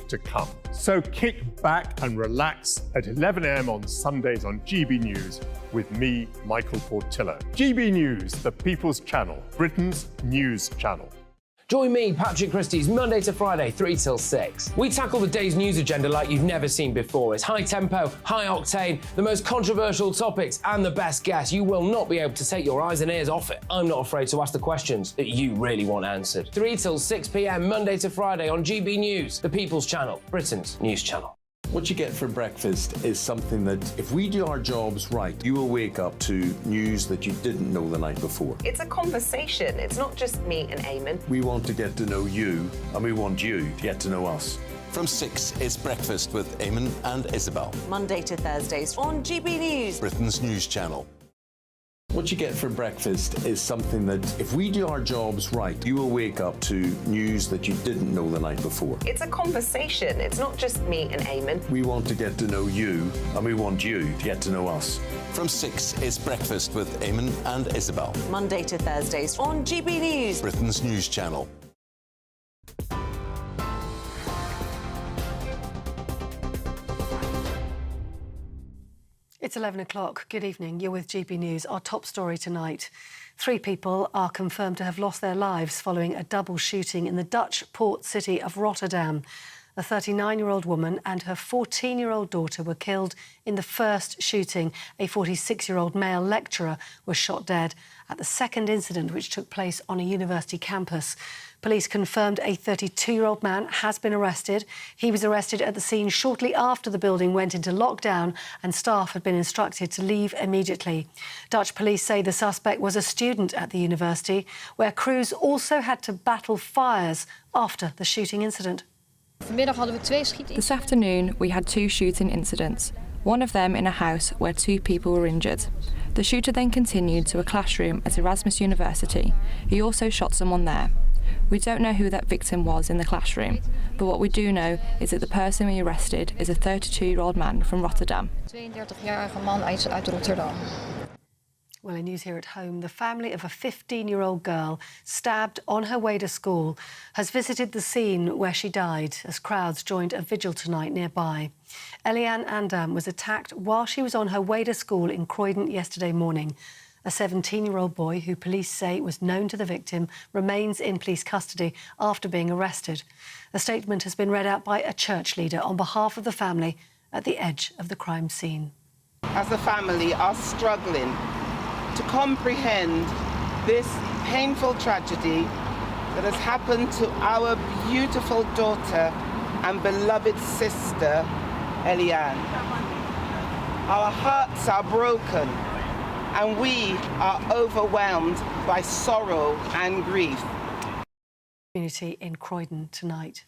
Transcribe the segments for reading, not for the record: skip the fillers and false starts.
to come. So kick back and relax at 11 a.m. on Sundays on GB News with me, Michael Portillo. GB News, the People's Channel, Britain's news channel. Join me, Patrick Christie's, Monday to Friday, 3 till 6. We tackle the day's news agenda like you've never seen before. It's high tempo, high octane, the most controversial topics and the best guests. You will not be able to take your eyes and ears off it. I'm not afraid to ask the questions that you really want answered. 3 till 6 p.m, Monday to Friday on GB News, the People's Channel, Britain's news channel. What you get for breakfast is something that, if we do our jobs right, you will wake up to news that you didn't know the night before. It's a conversation. It's not just me and Eamon. We want to get to know you, and we want you to get to know us. From 6, it's Breakfast with Eamon and Isabel. Monday to Thursdays on GB News, Britain's news channel. What you get for breakfast is something that, if we do our jobs right, you will wake up to news that you didn't know the night before. It's a conversation. It's not just me and Eamon. We want to get to know you, and we want you to get to know us. From 6, it's Breakfast with Eamon and Isabel. Monday to Thursdays on GB News, Britain's news channel. It's 11 o'clock. Good evening. You're with GB News. Our top story tonight. 3 people are confirmed to have lost their lives following a double shooting in the Dutch port city of Rotterdam. A 39-year-old woman and her 14-year-old daughter were killed in the first shooting. A 46-year-old male lecturer was shot dead at the second incident, which took place on a university campus. Police confirmed a 32-year-old man has been arrested. He was arrested at the scene shortly after the building went into lockdown and staff had been instructed to leave immediately. Dutch police say the suspect was a student at the university, where crews also had to battle fires after the shooting incident. This afternoon, we had 2 shooting incidents, one of them in a house where 2 people were injured. The shooter then continued to a classroom at Erasmus University. He also shot someone there. We don't know who that victim was in the classroom, but what we do know is that the person we arrested is a 32-year-old man from Rotterdam. Well, in news here at home, the family of a 15-year-old girl stabbed on her way to school has visited the scene where she died as crowds joined a vigil tonight nearby. Eliane Andam was attacked while she was on her way to school in Croydon yesterday morning. A 17-year-old boy, who police say was known to the victim, remains in police custody after being arrested. A statement has been read out by a church leader on behalf of the family at the edge of the crime scene. As a family are struggling to comprehend this painful tragedy that has happened to our beautiful daughter and beloved sister, Eliane. Our hearts are broken and we are overwhelmed by sorrow and grief. Community in Croydon tonight.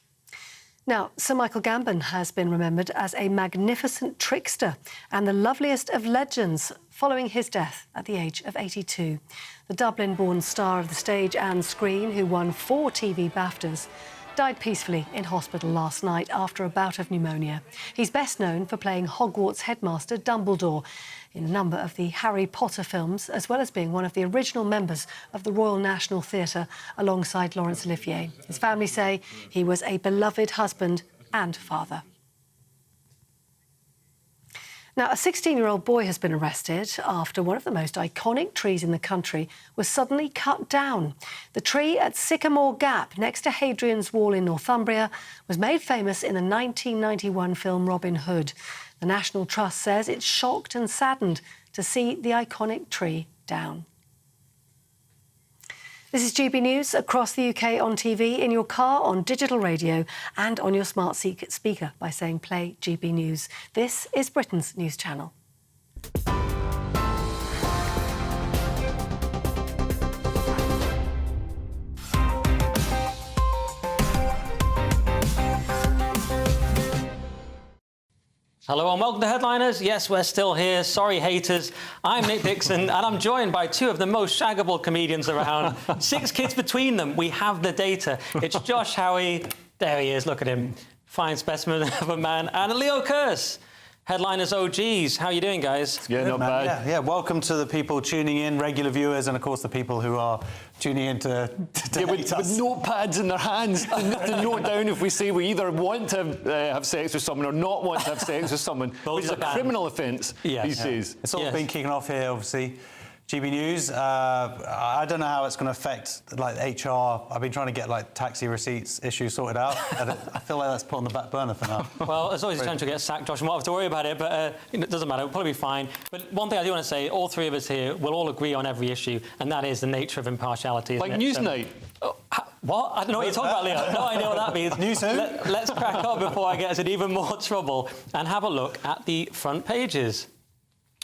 Now, Sir Michael Gambon has been remembered as a magnificent trickster and the loveliest of legends following his death at the age of 82. The Dublin-born star of the stage and screen, who won 4 TV BAFTAs, died peacefully in hospital last night after a bout of pneumonia. He's best known for playing Hogwarts headmaster Dumbledore in a number of the Harry Potter films, as well as being one of the original members of the Royal National Theatre alongside Laurence Olivier. His family say he was a beloved husband and father. Now, a 16-year-old boy has been arrested after one of the most iconic trees in the country was suddenly cut down. The tree at Sycamore Gap, next to Hadrian's Wall in Northumbria, was made famous in the 1991 film Robin Hood. The National Trust says it's shocked and saddened to see the iconic tree down. This is GB News across the UK on TV, in your car, on digital radio and on your smart speaker by saying play GB News. This is Britain's news channel. Hello and welcome to Headliners. Yes, we're still here. Sorry, haters. I'm Nick Dixon, and I'm joined by 2 of the most shaggable comedians around. 6 kids between them. We have the data. It's Josh Howie. There he is. Look at him. Fine specimen of a man. And Leo Kearse. Headliners OGs, how are you doing, guys? Yeah, not bad. Yeah, welcome to the people tuning in, regular viewers, and of course the people who are tuning in to with notepads in their hands to note down if we say we either want to have sex with someone or not want to have sex with someone, which is a criminal offence these days. It's all been kicking off here, obviously. GB News. I don't know how it's going to affect HR. I've been trying to get taxi receipts issues sorted out. I feel like that's put on the back burner for now. Well, there's always a chance to get sacked, Josh. We won't have to worry about it, but it doesn't matter. It'll probably be fine. But one thing I do want to say, all three of us here will all agree on every issue, and that is the nature of impartiality. Like Newsnight. What? I don't know what you're talking about, Leo. No idea what that means. News who? Let's crack on before I get us in even more trouble and have a look at the front pages.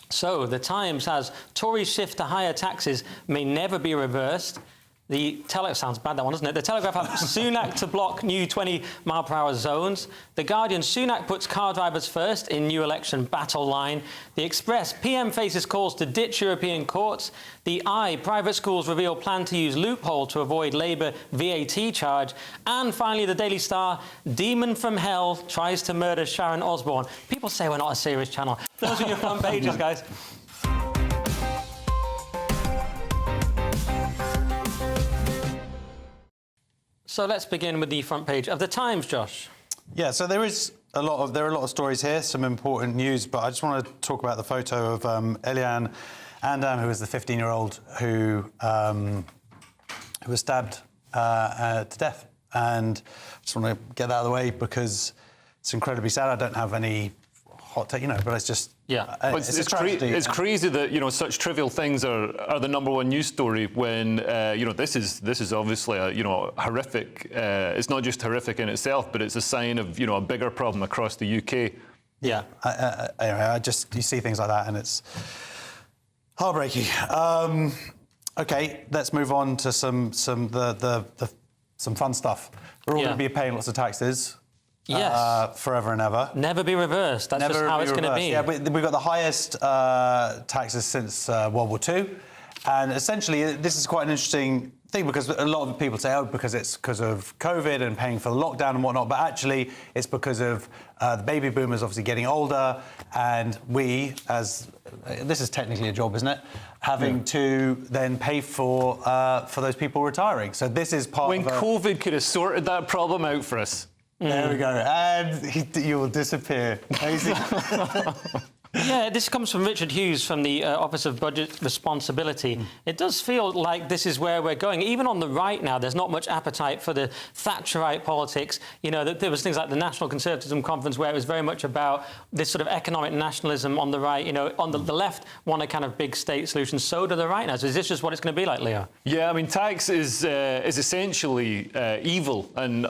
So, the Times has Tories shift to higher taxes may never be reversed. The Telegraph sounds bad, that one, doesn't it? The Telegraph have Sunak to block new 20-mile-per-hour zones. The Guardian, Sunak puts car drivers first in new election battle line. The Express, PM faces calls to ditch European courts. The Eye, private schools reveal plan to use loophole to avoid Labour VAT charge. And finally, the Daily Star, Demon from Hell tries to murder Sharon Osbourne. People say we're not a serious channel. Those are your front pages, guys. So let's begin with the front page of the Times, Josh. Yeah, so there are a lot of stories here, some important news, but I just want to talk about the photo of Eliane Andam, who was the 15-year-old who was stabbed to death. And I just want to get that out of the way because it's incredibly sad. I don't have any hot take, but it's just... Yeah, it's crazy that such trivial things are the number one news story when this is obviously a horrific. It's not just horrific in itself, but it's a sign of a bigger problem across the UK. Yeah, you see things like that and it's heartbreaking. Okay, let's move on to some fun stuff. We're all going to be paying lots of taxes. Yes. Forever and ever. Never be reversed. That's just how it's going to be. Yeah, we've got the highest taxes since World War II. And essentially, this is quite an interesting thing because a lot of people say, because it's because of COVID and paying for the lockdown and whatnot. But actually, it's because of the baby boomers obviously getting older. And we, this is technically a job, isn't it? Having to then pay for those people retiring. So this is part of COVID could have sorted that problem out for us. There we go. And you will disappear. Yeah, this comes from Richard Hughes from the Office of Budget Responsibility. It does feel like this is where we're going. Even on the right now, there's not much appetite for the Thatcherite politics. There was things like the National Conservatism Conference where it was very much about this sort of economic nationalism on the right. On the left want a kind of big state solution. So do the right now. So is this just what it's going to be like, Leo? Yeah, I mean, tax is essentially evil and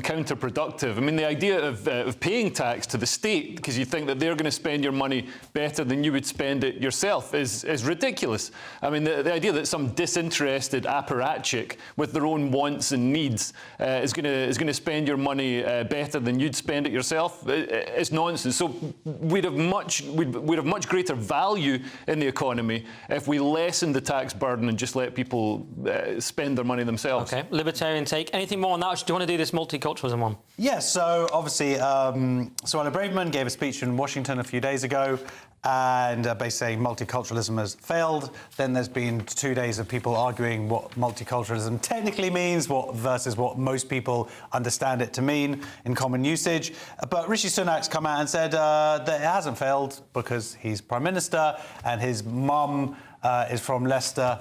counterproductive. I mean, the idea of paying tax to the state because you think that they're going to spend your money better than you would spend it yourself is ridiculous. I mean, the idea that some disinterested apparatchik with their own wants and needs is going to spend your money better than you'd spend it yourself is nonsense. So we'd have much greater value in the economy if we lessened the tax burden and just let people spend their money themselves. Okay, libertarian take. Anything more on that? Do you want to do this multiculturalism one? Yeah. So obviously, Suella Braverman gave a speech in Washington a few days ago. And basically saying multiculturalism has failed. Then there's been 2 days of people arguing what multiculturalism technically means versus what most people understand it to mean in common usage. But Rishi Sunak's come out and said that it hasn't failed because he's Prime Minister and his mum is from Leicester.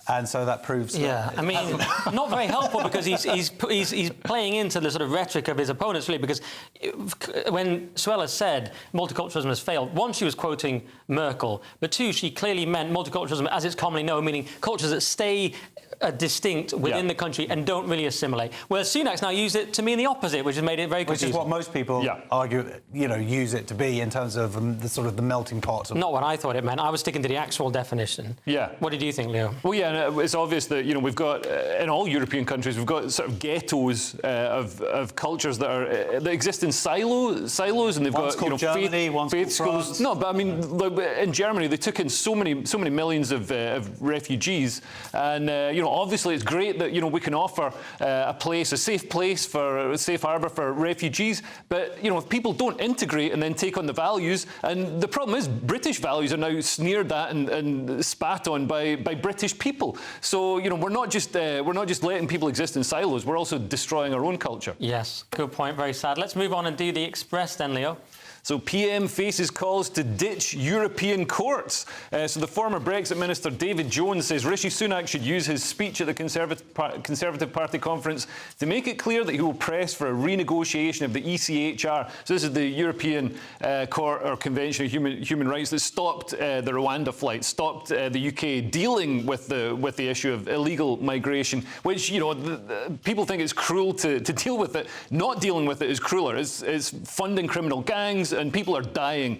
And so that proves... Yeah, I mean, not very helpful because he's playing into the sort of rhetoric of his opponents, really, because when Suella said multiculturalism has failed, one, she was quoting Merkel, but two, she clearly meant multiculturalism as it's commonly known, meaning cultures that stay distinct within the country and don't really assimilate. Whereas Sunak's now used it to mean the opposite, which has made it very confusing. Which is what most people argue, use it to be in terms of the sort of the melting pot. Not what I thought it meant. I was sticking to the actual definition. Yeah. What did you think, Leo? Well, yeah, it's obvious that we've got in all European countries we've got sort of ghettos of cultures that exist in silos, and they've one's got Germany, faith schools. France. No, but I mean, in Germany they took in so many millions of refugees, and obviously it's great that, we can offer a safe harbour for refugees, but, if people don't integrate and then take on the values, and the problem is British values are now sneered at and spat on by British people. So, we're not just letting people exist in silos, we're also destroying our own culture. Yes, good point, very sad. Let's move on and do the Express then, Leo. So PM faces calls to ditch European courts. So the former Brexit Minister David Jones says Rishi Sunak should use his speech at the Conservative Party conference to make it clear that he will press for a renegotiation of the ECHR. So this is the European Court or Convention of Human Rights that stopped the Rwanda flight, stopped the UK dealing with the issue of illegal migration, which, people think it's cruel to deal with it. Not dealing with it is crueler. It's funding criminal gangs, and people are dying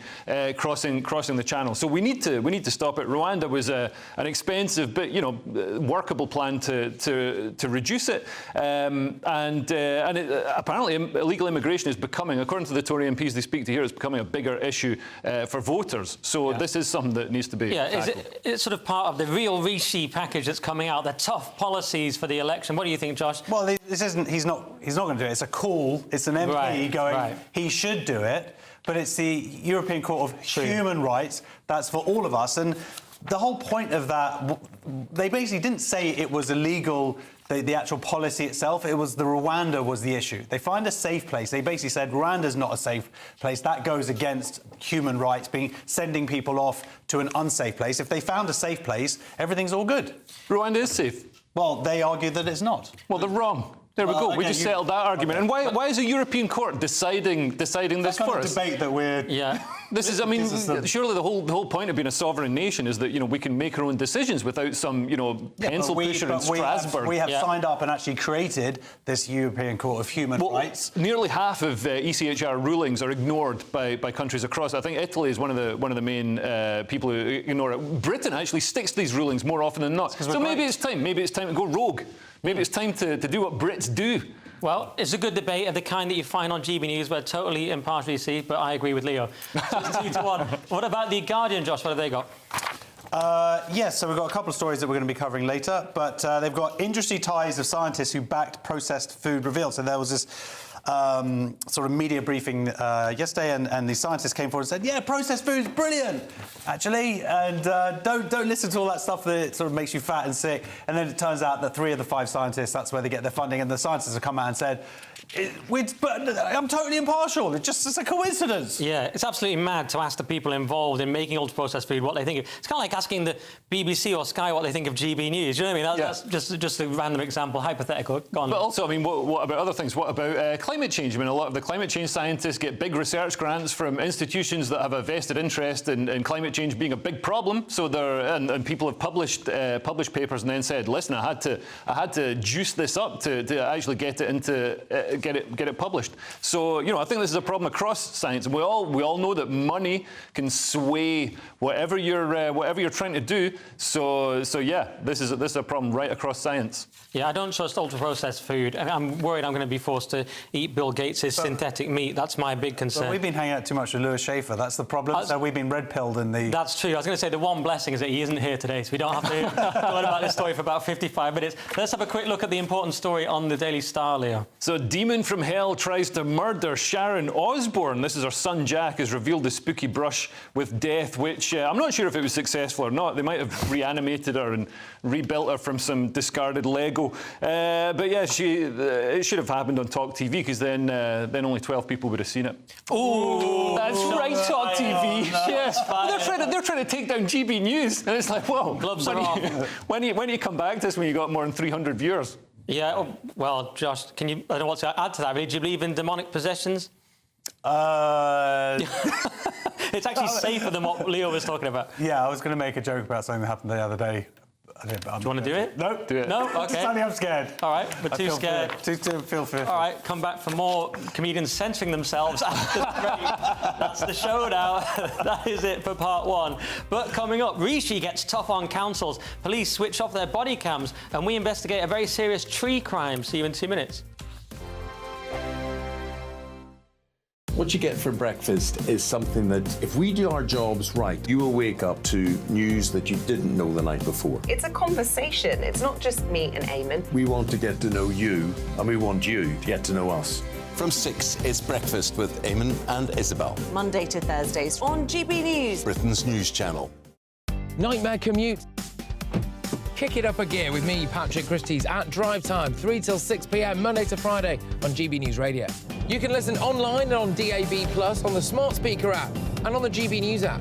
crossing the channel. So we need to stop it. Rwanda was an expensive but workable plan to reduce it. Apparently illegal immigration is becoming, according to the Tory MPs they speak to here, it's becoming a bigger issue for voters. So this is something that needs to be tackled. It's sort of part of the real Rishi package that's coming out, the tough policies for the election. What do you think, Josh? Well, this isn't. He's not going to do it. It's a call. It's an MP going. He should do it. But it's the European Court of Human Rights. That's for all of us. And the whole point of that, they basically didn't say it was illegal, the actual policy itself. It was the Rwanda was the issue. They find a safe place. They basically said Rwanda's not a safe place. That goes against human rights, sending people off to an unsafe place. If they found a safe place, everything's all good. Rwanda is safe. Well, they argue that it's not. Well, they're wrong. There we go. Again, we just settled that argument. And why is a European court deciding this for us? Debate that we're. Yeah. This is. I mean, surely the whole point of being a sovereign nation is that we can make our own decisions without some pencil pusher in Strasbourg. We have signed up and actually created this European Court of Human Rights. Nearly half of ECHR rulings are ignored by countries across. I think Italy is one of the main people who ignore it. Britain actually sticks to these rulings more often than not. So maybe it's time. Maybe it's time to go rogue. Maybe it's time to do what Brits do. Well, it's a good debate of the kind that you find on GBNews. We're totally impartially see, but I agree with Leo. 2-1. What about The Guardian, Josh? What have they got? Yes, so we've got a couple of stories that we're going to be covering later, but they've got industry ties of scientists who backed processed food revealed. So there was this sort of media briefing yesterday, and the scientists came forward and said, yeah, processed food is brilliant, actually, and don't listen to all that stuff that sort of makes you fat and sick. And then it turns out that 3 of the 5 scientists, that's where they get their funding, and the scientists have come out and said, I'm totally impartial. It's a coincidence. Yeah, it's absolutely mad to ask the people involved in making ultra-processed food what they think of. It's kind of like asking the BBC or Sky what they think of GB News. You know what I mean? That's just a random example, hypothetical. Go on. But also, I mean, what about other things? What about climate change? I mean, a lot of the climate change scientists get big research grants from institutions that have a vested interest in climate change being a big problem. So and people have published papers and then said, listen, I had to juice this up to actually get it into get it published. So I think this is a problem across science, and we all know that money can sway whatever you're trying to do. So yeah, this is a problem right across science. Yeah, I don't trust ultra-processed food. I'm worried I'm going to be forced to eat Bill Gates' synthetic meat. That's my big concern. But we've been hanging out too much with Lewis Schaefer. That's the problem. So we've been red-pilled in the... That's true. I was going to say the one blessing is that he isn't here today, so we don't have to talk about this story for about 55 minutes. Let's have a quick look at the important story on the Daily Star, Leo. So, demon from hell tries to murder Sharon Osbourne. This is her son Jack has revealed the spooky brush with death, which I'm not sure if it was successful or not. They might have reanimated her and rebuilt her from some discarded Lego. But yeah, it should have happened on Talk TV, because then only 12 people would have seen it. Oh, that's right, Talk TV. No, yes, they're trying to take down GB News, and it's like, whoa, gloves are off. When you come back to this when you got more than 300 viewers? Yeah, well, Josh, I don't know what to add to that, really. Do you believe in demonic possessions? It's actually safer than what Leo was talking about. Yeah, I was going to make a joke about something that happened the other day. Do you want to do it? No. Do it. No? OK. I'm scared. All right, we're too scared. Feel fearful. All right, come back for more comedians censoring themselves after the break. That's the show now. That is it for part 1. But coming up, Rishi gets tough on councils. Police switch off their body cams, and we investigate a very serious tree crime. See you in 2 minutes. What you get for breakfast is something that, if we do our jobs right, you will wake up to news that you didn't know the night before. It's a conversation. It's not just me and Eamon. We want to get to know you, and we want you to get to know us. From 6, it's Breakfast with Eamon and Isabel. Monday to Thursdays on GB News, Britain's news channel. Nightmare commute. Kick it up a gear with me, Patrick Christie's, at drive time, 3 till 6 p.m, Monday to Friday on GB News Radio. You can listen online and on DAB+, on the smart speaker app and on the GB News app.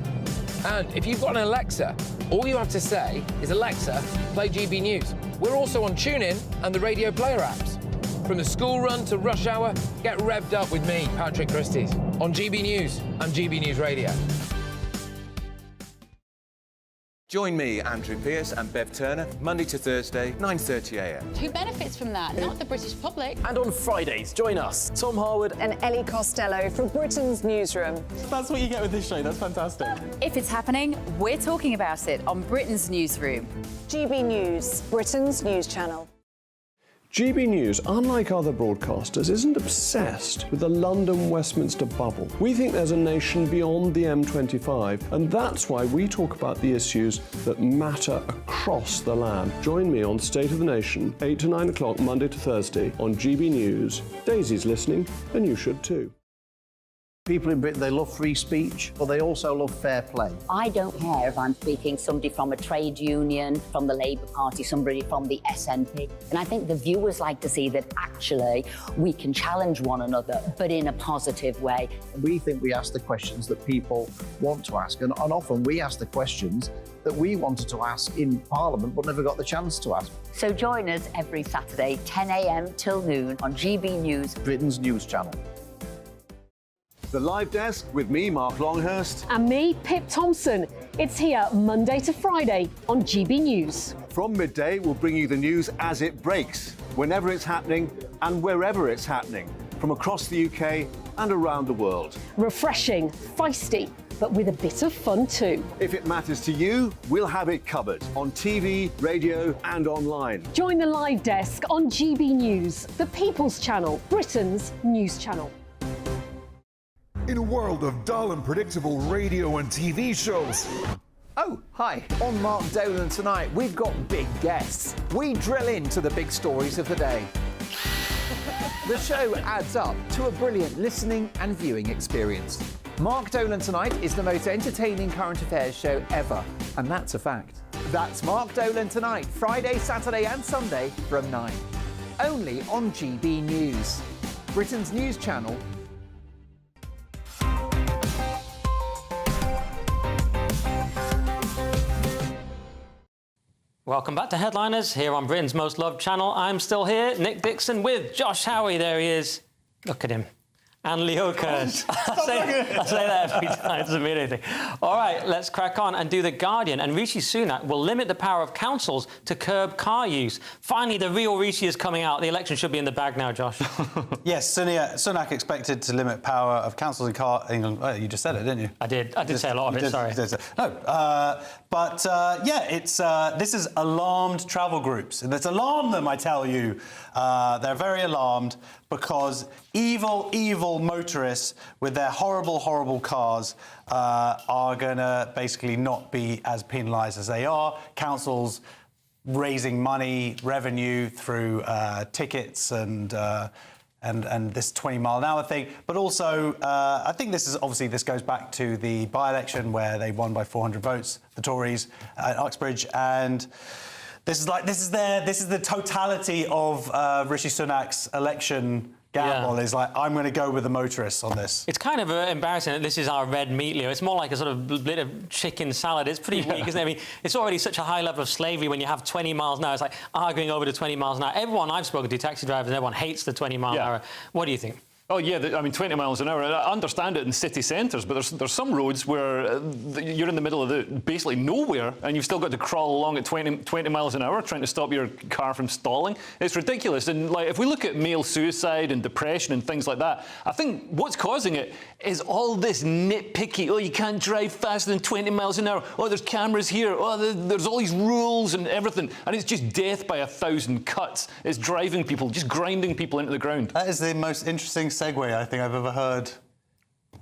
And if you've got an Alexa, all you have to say is, Alexa, play GB News. We're also on TuneIn and the Radio Player apps. From the school run to rush hour, get revved up with me, Patrick Christie's, on GB News and GB News Radio. Join me, Andrew Pearce and Bev Turner, Monday to Thursday, 9:30 a.m. Who benefits from that? Not the British public. And on Fridays, join us, Tom Harwood and Ellie Costello from Britain's Newsroom. That's what you get with this show. That's fantastic. If it's happening, we're talking about it on Britain's Newsroom. GB News, Britain's news channel. GB News, unlike other broadcasters, isn't obsessed with the London-Westminster bubble. We think there's a nation beyond the M25, and that's why we talk about the issues that matter across the land. Join me on State of the Nation, 8 to 9 o'clock, Monday to Thursday, on GB News. Daisy's listening, and you should too. People in Britain, they love free speech, but they also love fair play. I don't care if I'm speaking somebody from a trade union, from the Labour Party, somebody from the SNP. And I think the viewers like to see that actually we can challenge one another, but in a positive way. We think we ask the questions that people want to ask, and often we ask the questions that we wanted to ask in Parliament but never got the chance to ask. So join us every Saturday, 10 a.m. till noon on GB News, Britain's news channel. The Live Desk with me, Mark Longhurst. And me, Pip Thompson. It's here Monday to Friday on GB News. From midday, we'll bring you the news as it breaks, whenever it's happening and wherever it's happening, from across the UK and around the world. Refreshing, feisty, but with a bit of fun too. If it matters to you, we'll have it covered on TV, radio and online. Join the Live Desk on GB News, the People's Channel, Britain's news channel. In a world of dull and predictable radio and TV shows. Oh, hi. On Mark Dolan tonight, we've got big guests. We drill into the big stories of the day. The show adds up to a brilliant listening and viewing experience. Mark Dolan Tonight is the most entertaining current affairs show ever, and that's a fact. That's Mark Dolan Tonight, Friday, Saturday and Sunday from 9. Only on GB News, Britain's news channel. Welcome back to Headliners, here on Britain's most loved channel. I'm still here, Nick Dixon with Josh Howie, there he is. Look at him. And Leo Kurz. I say that every time, it doesn't mean anything. All right, let's crack on and do The Guardian. And Rishi Sunak will limit the power of councils to curb car use. Finally, the real Rishi is coming out. The election should be in the bag now, Josh. Yes, Sunak expected to limit power of councils in England. Oh, you just said it, didn't you? I did say a lot of it, sorry. This has alarmed travel groups. And it's alarmed them, I tell you. They're very alarmed because evil motorists with their horrible cars are going to basically not be as penalised as they are. Councils raising money, revenue through tickets and this 20-mile-an-hour thing. But also, I think this goes back to the by-election where they won by 400 votes, the Tories at Uxbridge, and this is the totality of Rishi Sunak's election gamble. Is like, I'm going to go with the motorists on this. It's kind of embarrassing that this is our red meat, Leo. It's more like a sort of bit of chicken salad. It's pretty weak, isn't it? I mean, it's already such a high level of slavery when you have 20 miles an hour. It's like arguing over the 20 miles an hour. Everyone I've spoken to, taxi drivers, everyone hates the 20 mile an hour. What do you think? Oh, yeah, I mean, 20 miles an hour. I understand it in city centres, but there's some roads where you're in the middle of basically nowhere, and you've still got to crawl along at 20 miles an hour trying to stop your car from stalling. It's ridiculous. And like, if we look at male suicide and depression and things like that, I think what's causing it is all this nitpicky, oh, you can't drive faster than 20 miles an hour. Oh, there's cameras here. Oh, there's all these rules and everything. And it's just death by 1,000 cuts. It's driving people, just grinding people into the ground. That is the most interesting segue I think I've ever heard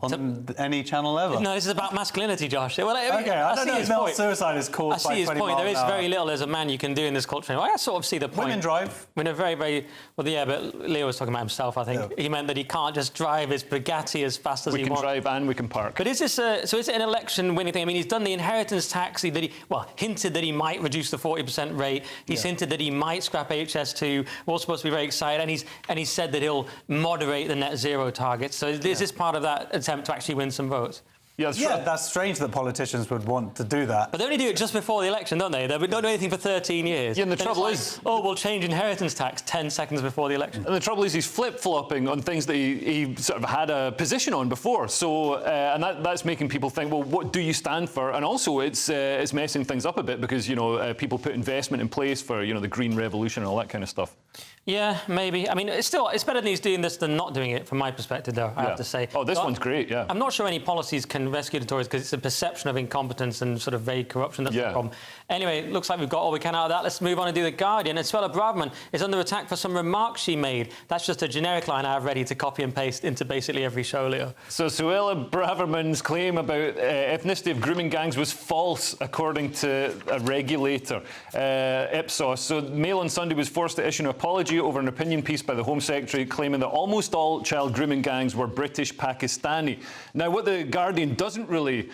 On any channel ever? No, this is about masculinity, Josh. Well, okay, I don't know if male suicide is caused by 20 miles an hour. I see his point. There is very little as a man you can do in this culture. I sort of see the point. Women drive. I mean, well, yeah, but Leo was talking about himself, I think. Yeah. He meant that he can't just drive his Bugatti as fast as he wants. We can drive and we can park. But is this so is it an election-winning thing? I mean, he's done the inheritance tax, hinted that he might reduce the 40% rate. He's hinted that he might scrap HS2. We're all supposed to be very excited. And he's said that he'll moderate the net zero targets. So is this part of that attempt to actually win some votes? Yeah, that's strange that politicians would want to do that. But they only do it just before the election, don't they? They don't do anything for 13 years. Yeah, and the trouble is... we'll change inheritance tax 10 seconds before the election. And the trouble is he's flip-flopping on things that he sort of had a position on before. So, and that's making people think, well, what do you stand for? And also it's messing things up a bit because, people put investment in place for, the green revolution and all that kind of stuff. Yeah, maybe. I mean, it's better than he's doing this than not doing it, from my perspective, though, I have to say. Oh, this one's great, yeah. I'm not sure any policies can rescue the Tories because it's a perception of incompetence and sort of vague corruption that's the problem. Anyway, it looks like we've got all we can out of that. Let's move on and do The Guardian. And Suella Braverman is under attack for some remarks she made. That's just a generic line I have ready to copy and paste into basically every show, Leo. So Suella Braverman's claim about ethnicity of grooming gangs was false, according to a regulator, Ipsos. So Mail on Sunday was forced to issue an apology over an opinion piece by the Home Secretary claiming that almost all child grooming gangs were British Pakistani. Now, what The Guardian doesn't really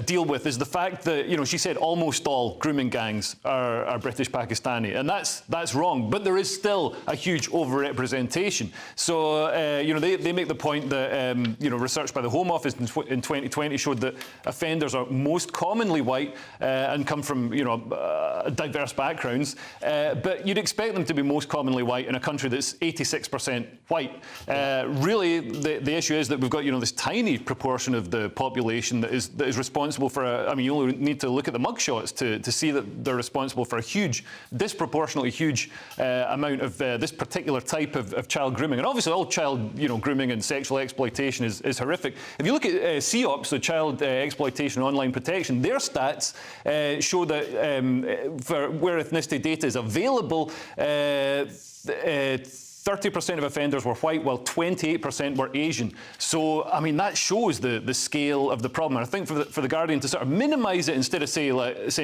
deal with is the fact that, she said almost all grooming gangs are British Pakistani, and that's wrong, but there is still a huge overrepresentation. So, they make the point that, research by the Home Office in 2020 showed that offenders are most commonly white and come from, diverse backgrounds, but you'd expect them to be most commonly white in a country that's 86% white. Really, the issue is that we've got, this tiny proportion of the population that is responsible for you only need to look at the mugshots to see that they're responsible for a disproportionately huge amount of this particular type of child grooming. And obviously all child, grooming and sexual exploitation is horrific. If you look at CEOP, so Child Exploitation and Online Protection, their stats show that for where ethnicity data is available, 30% of offenders were white, while 28% were Asian. So, that shows the scale of the problem. And I think for the Guardian to sort of minimise it instead of saying,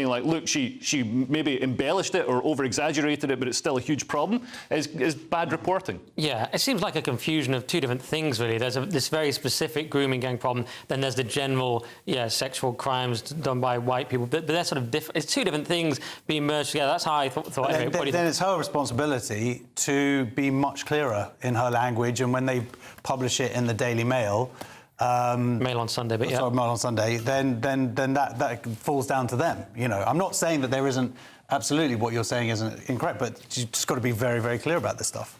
look, she maybe embellished it or over-exaggerated it, but it's still a huge problem, is bad reporting. Yeah, it seems like a confusion of two different things, really. There's this very specific grooming gang problem, then there's the general, sexual crimes done by white people. But they're sort of different. It's two different things being merged together. That's how I thought. Then it's her responsibility to be much clearer in her language, and when they publish it in the Daily Mail, Mail on Sunday, but Mail on Sunday, then that falls down to them. I'm not saying that there isn't. Absolutely, what you're saying isn't incorrect, but you've just got to be very, very clear about this stuff.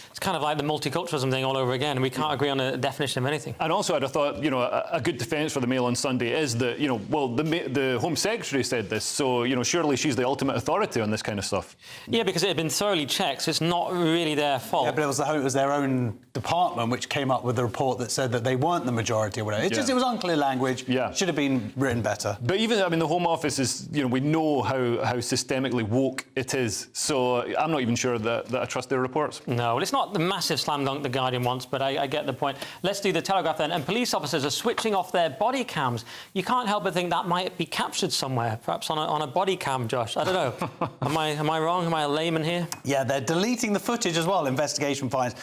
It's kind of like the multiculturalism thing all over again, and we can't agree on a definition of anything. And also, I'd have thought, a good defence for the Mail on Sunday is that, the Home Secretary said this, so, surely she's the ultimate authority on this kind of stuff. Yeah, because it had been thoroughly checked, so it's not really their fault. Yeah, but it was their own department which came up with the report that said that they weren't the majority or whatever. It was unclear language. Yeah. Should have been written better. But even, the Home Office is, we know how systemically woke it is, so I'm not even sure that I trust their reports. No, well, it's not the massive slam dunk the Guardian wants, but I get the point. Let's do the Telegraph then. And police officers are switching off their body cams. You can't help but think that might be captured somewhere, perhaps on a body cam, Josh. I don't know. Am I wrong? Am I a layman here? Yeah, they're deleting the footage as well, investigation finds.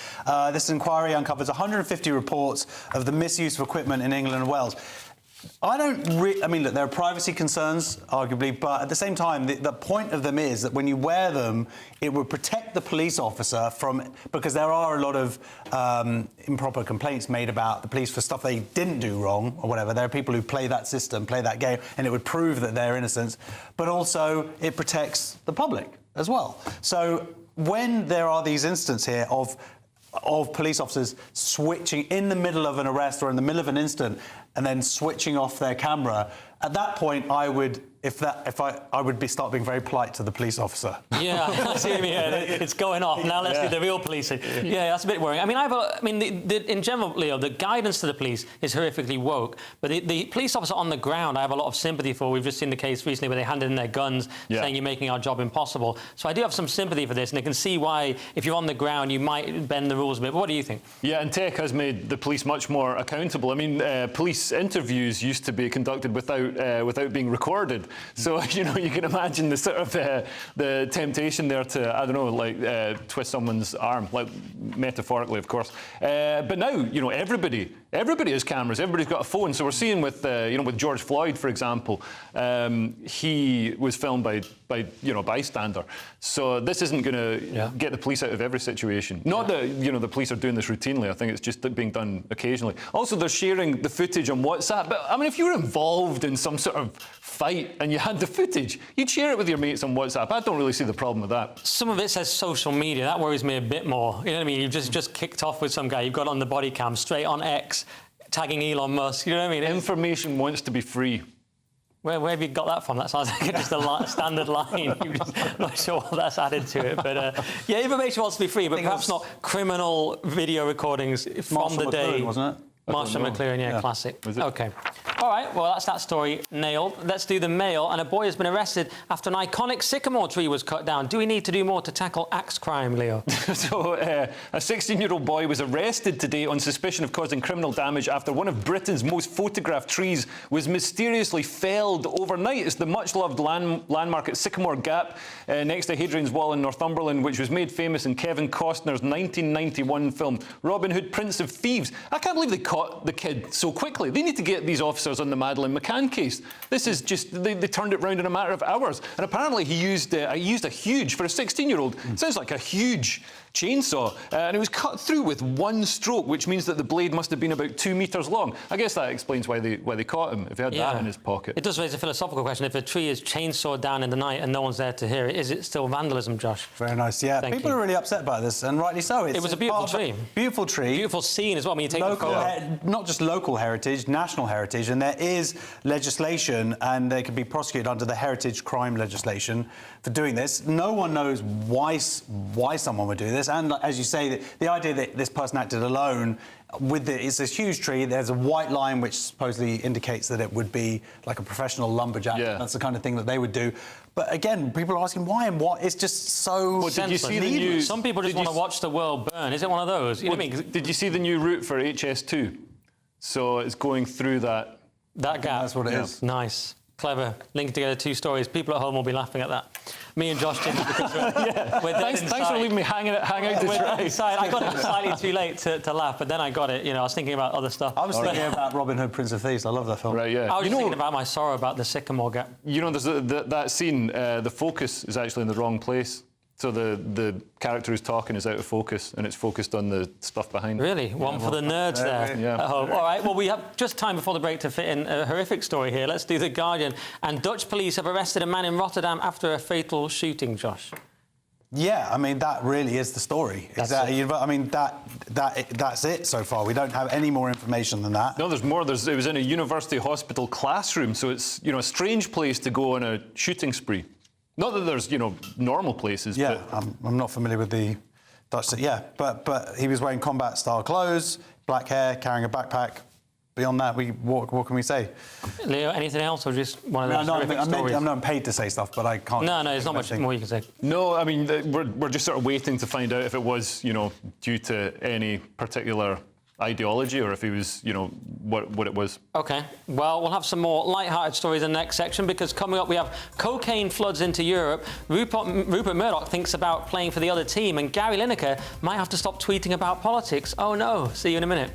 This inquiry uncovers 150 reports of the misuse of equipment in England and Wales. look, there are privacy concerns, arguably, but at the same time, the point of them is that when you wear them, it would protect the police officer because there are a lot of improper complaints made about the police for stuff they didn't do wrong or whatever. There are people who play that system, play that game, and it would prove that they're innocent. But also, it protects the public as well. So when there are these instances here of police officers switching in the middle of an arrest or in the middle of an incident and then switching off their camera, At that point, I would start being very polite to the police officer. Yeah, I see what you mean. Yeah, it's going off. Now let's do the real policing. Yeah, that's a bit worrying. I mean, in general, Leo, the guidance to the police is horrifically woke. But the police officer on the ground, I have a lot of sympathy for. We've just seen the case recently where they handed in their guns, saying you're making our job impossible. So I do have some sympathy for this, and I can see why, if you're on the ground, you might bend the rules a bit. But what do you think? Yeah, and tech has made the police much more accountable. I mean, police interviews used to be conducted without being recorded. So, you know, you can imagine the sort of the temptation there to, I don't know, like twist someone's arm, like metaphorically, of course. But now, you know, everybody has cameras. Everybody's got a phone. So we're seeing with, you know, with George Floyd, for example, he was filmed by you know, a bystander. So this isn't going to get the police out of every situation. Not that, you know, the police are doing this routinely. I think it's just being done occasionally. Also, they're sharing the footage on WhatsApp. But I mean, if you were involved in some sort of fight and you had the footage, you'd share it with your mates on WhatsApp. I don't really see the problem with that. Some of it says social media. That worries me a bit more. You know what I mean? You've just kicked off with some guy. You've got on the body cam straight on X, tagging Elon Musk. You know what I mean? Information wants to be free. Where have you got that from? That sounds like just a standard line. I'm not sure what that's added to it. But yeah, information wants to be free, but perhaps not criminal video recordings from the day. Wasn't it? Marshall McLuhan, yeah, classic. OK. All right, well, that's that story nailed. Let's do the mail. And a boy has been arrested after an iconic sycamore tree was cut down. Do we need to do more to tackle axe crime, Leo? So, a 16-year-old boy was arrested today on suspicion of causing criminal damage after one of Britain's most photographed trees was mysteriously felled overnight. It's the much-loved landmark at Sycamore Gap next to Hadrian's Wall in Northumberland, which was made famous in Kevin Costner's 1991 film Robin Hood, Prince of Thieves. I can't believe they caught the kid so quickly. They need to get these officers on the Madeleine McCann case. This is just, they turned it round in a matter of hours. And apparently he used a huge, for a 16-year-old, sounds like a huge chainsaw, and it was cut through with one stroke, which means that the blade must have been about 2 meters long. I guess that explains why they caught him, if he had that in his pocket. It does raise a philosophical question. If a tree is chainsawed down in the night and no one's there to hear it, is it still vandalism, Josh? Very nice, yeah. People are really upset by this, and rightly so. It was a beautiful tree. Beautiful tree. Beautiful scene as well. I mean, you take the photo. Not just local heritage, national heritage, and there is legislation, and they could be prosecuted under the heritage crime legislation for doing this. No one knows why someone would do this, and as you say, the idea that this person acted alone it's this huge tree. There's a white line which supposedly indicates that it would be like a professional lumberjack. Yeah. That's the kind of thing that they would do. But again, people are asking why and what. It's just so. Well, did you see the new? Some people just want to watch the world burn. Is it one of those? You know what I mean? Did you see the new route for HS2? So it's going through that gap. That's what it is. Nice. Clever. Linking together two stories. People at home will be laughing at that. Me and Josh didn't because we're thanks for leaving me hang out to dry. I got it slightly too late to laugh, but then I got it. You know, I was thinking about other stuff. I was thinking about Robin Hood, Prince of Thieves. I love that film. Right, yeah. I was thinking about my sorrow about the Sycamore Gap. You know, there's that scene. The focus is actually in the wrong place. So the character who's talking is out of focus, and it's focused on the stuff behind. Really? One for the nerds there at home. All right, well, we have just time before the break to fit in a horrific story here. Let's do The Guardian. And Dutch police have arrested a man in Rotterdam after a fatal shooting, Josh. Yeah, I mean, that really is the story. Exactly. I mean, that's it so far. We don't have any more information than that. No, there's more. It was in a university hospital classroom, so it's, you know, a strange place to go on a shooting spree. Not that there's, you know, normal places. Yeah, but I'm not familiar with the Dutch. Yeah, but he was wearing combat-style clothes, black hair, carrying a backpack. Beyond that, what can we say? Leo, anything else, or just one of those horrific stories? I'm not paid to say stuff, but I can't. No, there's not much more you can say. No, I mean, we're just sort of waiting to find out if it was, you know, due to any particular ideology or if he was, you know, what it was. OK. Well, we'll have some more light-hearted stories in the next section, because coming up we have cocaine floods into Europe, Rupert Murdoch thinks about playing for the other team, and Gary Lineker might have to stop tweeting about politics. Oh, no. See you in a minute.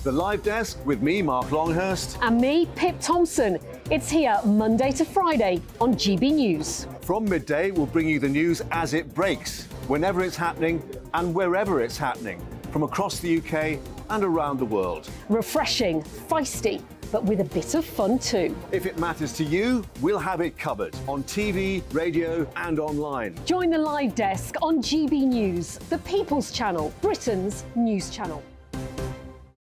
The Live Desk with me, Mark Longhurst. And me, Pip Thompson. It's here Monday to Friday on GB News. From midday, we'll bring you the news as it breaks, whenever it's happening and wherever it's happening, from across the UK and around the world. Refreshing, feisty, but with a bit of fun too. If it matters to you, we'll have it covered on TV, radio and online. Join the Live Desk on GB News, the People's Channel, Britain's news channel.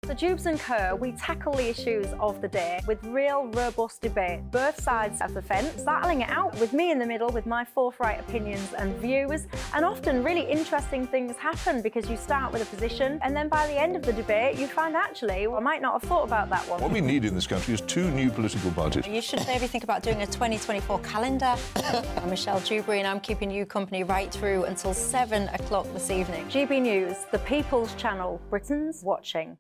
So Jubes and Kerr, we tackle the issues of the day with real, robust debate, both sides of the fence, battling it out with me in the middle with my forthright opinions and views. And often really interesting things happen because you start with a position and then by the end of the debate you find actually, well, I might not have thought about that one. What we need in this country is 2 new political parties. You should maybe think about doing a 2024 calendar. I'm Michelle Dewberry and I'm keeping you company right through until 7 o'clock this evening. GB News, the People's Channel, Britain's watching.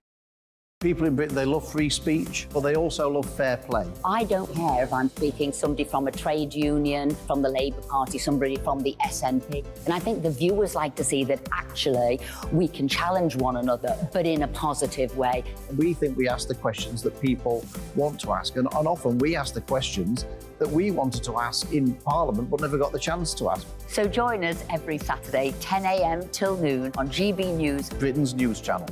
People in Britain, they love free speech, but they also love fair play. I don't care if I'm speaking somebody from a trade union, from the Labour Party, somebody from the SNP. And I think the viewers like to see that actually we can challenge one another, but in a positive way. We think we ask the questions that people want to ask, and often we ask the questions that we wanted to ask in Parliament but never got the chance to ask. So join us every Saturday, 10 a.m. till noon on GB News, Britain's news channel.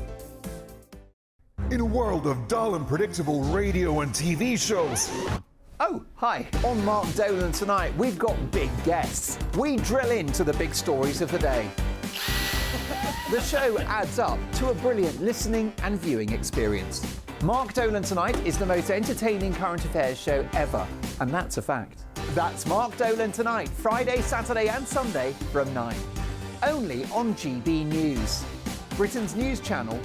In a world of dull and predictable radio and TV shows. Oh, hi. On Mark Dolan tonight, we've got big guests. We drill into the big stories of the day. The show adds up to a brilliant listening and viewing experience. Mark Dolan Tonight is the most entertaining current affairs show ever, and that's a fact. That's Mark Dolan Tonight, Friday, Saturday and Sunday from 9. Only on GB News, Britain's news channel.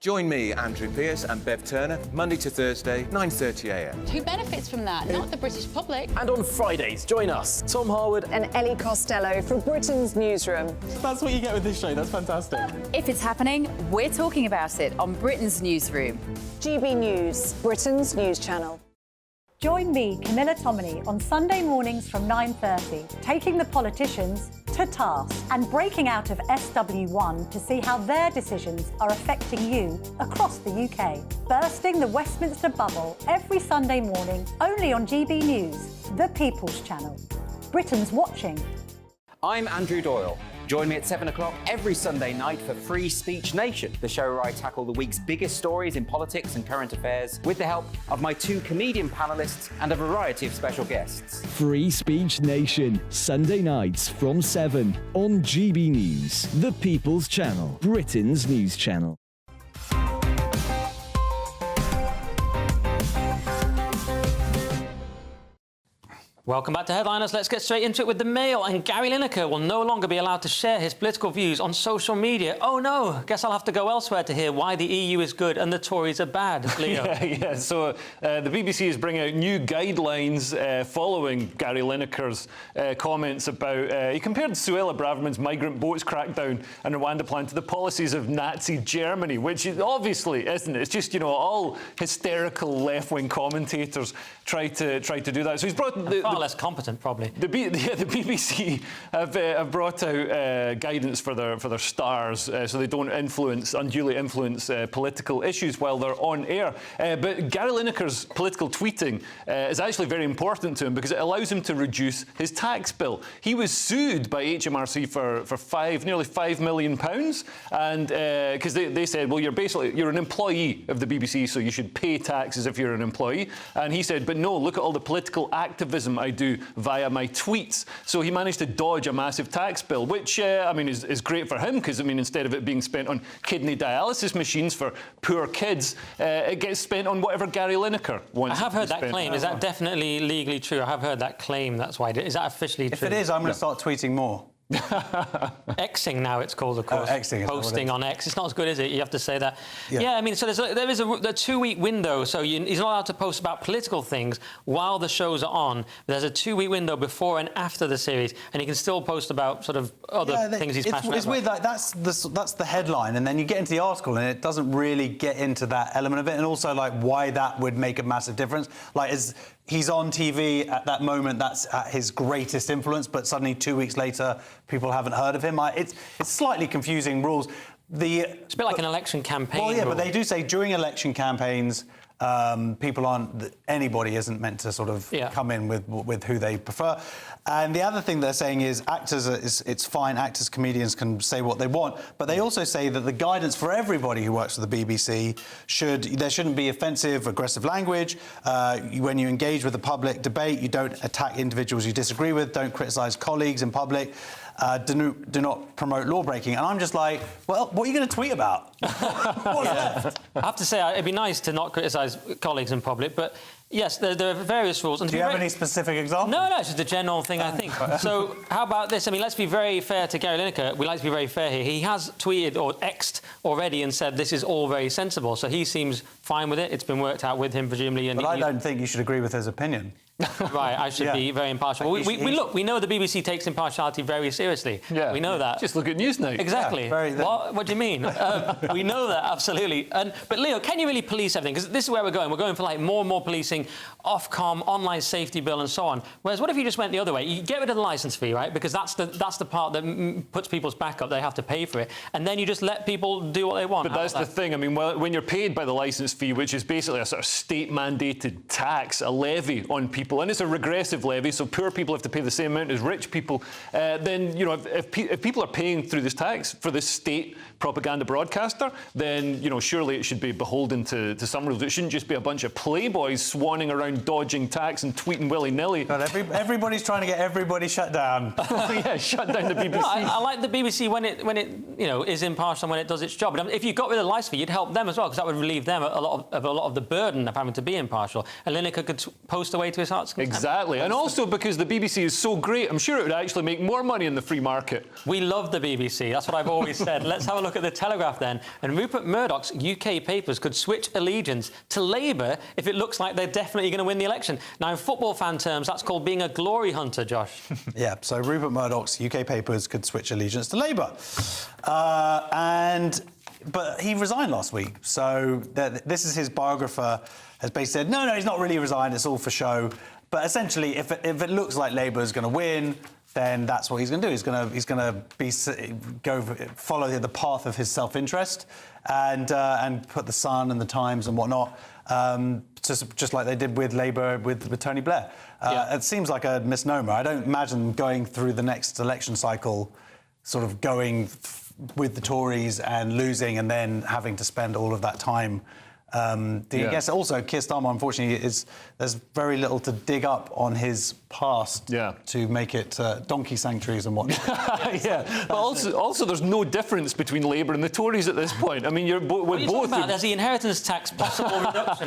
Join me, Andrew Pearce and Bev Turner, Monday to Thursday, 9:30 a.m. Who benefits from that? Not the British public. And on Fridays, join us, Tom Harwood And Ellie Costello from Britain's Newsroom. That's what you get with this show. That's fantastic. If it's happening, we're talking about it on Britain's Newsroom. GB News, Britain's news channel. Join me, Camilla Tominey, on Sunday mornings from 9:30, taking the politicians to task and breaking out of SW1 to see how their decisions are affecting you across the UK. Bursting the Westminster bubble every Sunday morning, only on GB News, the People's Channel. Britain's watching. I'm Andrew Doyle. Join me at 7 o'clock every Sunday night for Free Speech Nation, the show where I tackle the week's biggest stories in politics and current affairs with the help of my 2 comedian panellists and a variety of special guests. Free Speech Nation, Sunday nights from 7 on GB News, the People's Channel, Britain's news channel. Welcome back to Headliners. Let's get straight into it with the Mail. And Gary Lineker will no longer be allowed to share his political views on social media. Oh no, guess I'll have to go elsewhere to hear why the EU is good and the Tories are bad. Leo. Yeah. So the BBC is bringing out new guidelines following Gary Lineker's comments about... he compared Suella Braverman's migrant boats crackdown and Rwanda plan to the policies of Nazi Germany, which is obviously isn't it? It's just, you know, all hysterical left-wing commentators try to do that. So he's brought... Far less competent, probably. The BBC have brought out guidance for their stars so they don't unduly influence political issues while they're on air. But Gary Lineker's political tweeting is actually very important to him because it allows him to reduce his tax bill. He was sued by HMRC for nearly £5 million, and because they said, well, you're an employee of the BBC, so you should pay taxes if you're an employee. And he said, but no, look at all the political activism I do via my tweets. So he managed to dodge a massive tax bill, which, I mean, is great for him because, I mean, instead of it being spent on kidney dialysis machines for poor kids, it gets spent on whatever Gary Lineker wants. I have heard that claim. Is that definitely legally true? I have heard that claim. That's why. Is that officially true? If it is, I'm going to start tweeting more. Xing now it's called, of course. Xing, posting on X. It's not as good, is it? You have to say that. Yeah, I mean, so there is a 2-week window. So he's not allowed to post about political things while the shows are on. There's a 2-week window before and after the series, and he can still post about sort of other things he's passionate about. It's weird. Like that's the headline, and then you get into the article, and it doesn't really get into that element of it, and also like why that would make a massive difference. Like he's on TV at that moment, that's at his greatest influence, but suddenly 2 weeks later, people haven't heard of him. It's slightly confusing rules. It's a bit like an election campaign. Well, yeah, but they do say during election campaigns, anybody isn't meant to sort of come in with who they prefer. And the other thing they're saying is it's fine, actors, comedians can say what they want, but they also say that the guidance for everybody who works for the BBC there shouldn't be offensive, aggressive language. When you engage with the public debate, you don't attack individuals you disagree with, don't criticise colleagues in public. do not promote law breaking. And I'm just like, well, what are you going to tweet about? What's left? I have to say, it'd be nice to not criticise colleagues in public, but yes, there are various rules. And do you have any specific examples? No, it's just a general thing, I think. So how about this? I mean, let's be very fair to Gary Lineker. We like to be very fair here. He has tweeted or X'd already and said this is all very sensible. So he seems fine with it. It's been worked out with him, presumably. And but I don't think you should agree with his opinion. Right, I should be very impartial. We know the BBC takes impartiality very seriously. Yeah. We know that. Just look at Newsnight. Exactly. Yeah, what do you mean? We know that, absolutely. But Leo, can you really police everything? Because this is where we're going. We're going for like more and more policing, Ofcom, online safety bill and so on. Whereas what if you just went the other way? You get rid of the licence fee, right? Because that's the part that puts people's back up. They have to pay for it. And then you just let people do what they want. But that's the thing. I mean, when you're paid by the licence fee, which is basically a sort of state-mandated tax, a levy on people, and it's a regressive levy, so poor people have to pay the same amount as rich people, then, you know, if people are paying through this tax for this state propaganda broadcaster, then, you know, surely it should be beholden to some rules. It shouldn't just be a bunch of playboys swanning around dodging tax and tweeting willy-nilly. God, everybody's trying to get everybody shut down. Yeah, shut down the BBC. No, I like the BBC when it you know, is impartial and when it does its job. But if you got rid of the licence fee, you'd help them as well, because that would relieve them a lot of the burden of having to be impartial. And Lineker could post away to his heart's content. Exactly, and also because the BBC is so great, I'm sure it would actually make more money in the free market. We love the BBC, that's what I've always said. Let's have a look at the Telegraph then. And Rupert Murdoch's UK papers could switch allegiance to Labour if it looks like they're definitely going to win the election. Now, in football fan terms, that's called being a glory hunter, Josh. Yeah, so Rupert Murdoch's UK papers could switch allegiance to Labour. But he resigned last week, so this is his biographer has basically said, no, he's not really resigned, it's all for show. But essentially, if it looks like Labour is going to win, then that's what he's going to do. He's going to follow the path of his self-interest and put the Sun and the Times and whatnot, just like they did with Labour with Tony Blair. It seems like a misnomer. I don't imagine going through the next election cycle, sort of going with the Tories and losing, and then having to spend all of that time. I guess also Keir Starmer, unfortunately, there's very little to dig up on his past to make it donkey sanctuaries and whatnot. But also there's no difference between Labour and the Tories at this point. I mean, you're both. There's the inheritance tax possible reduction.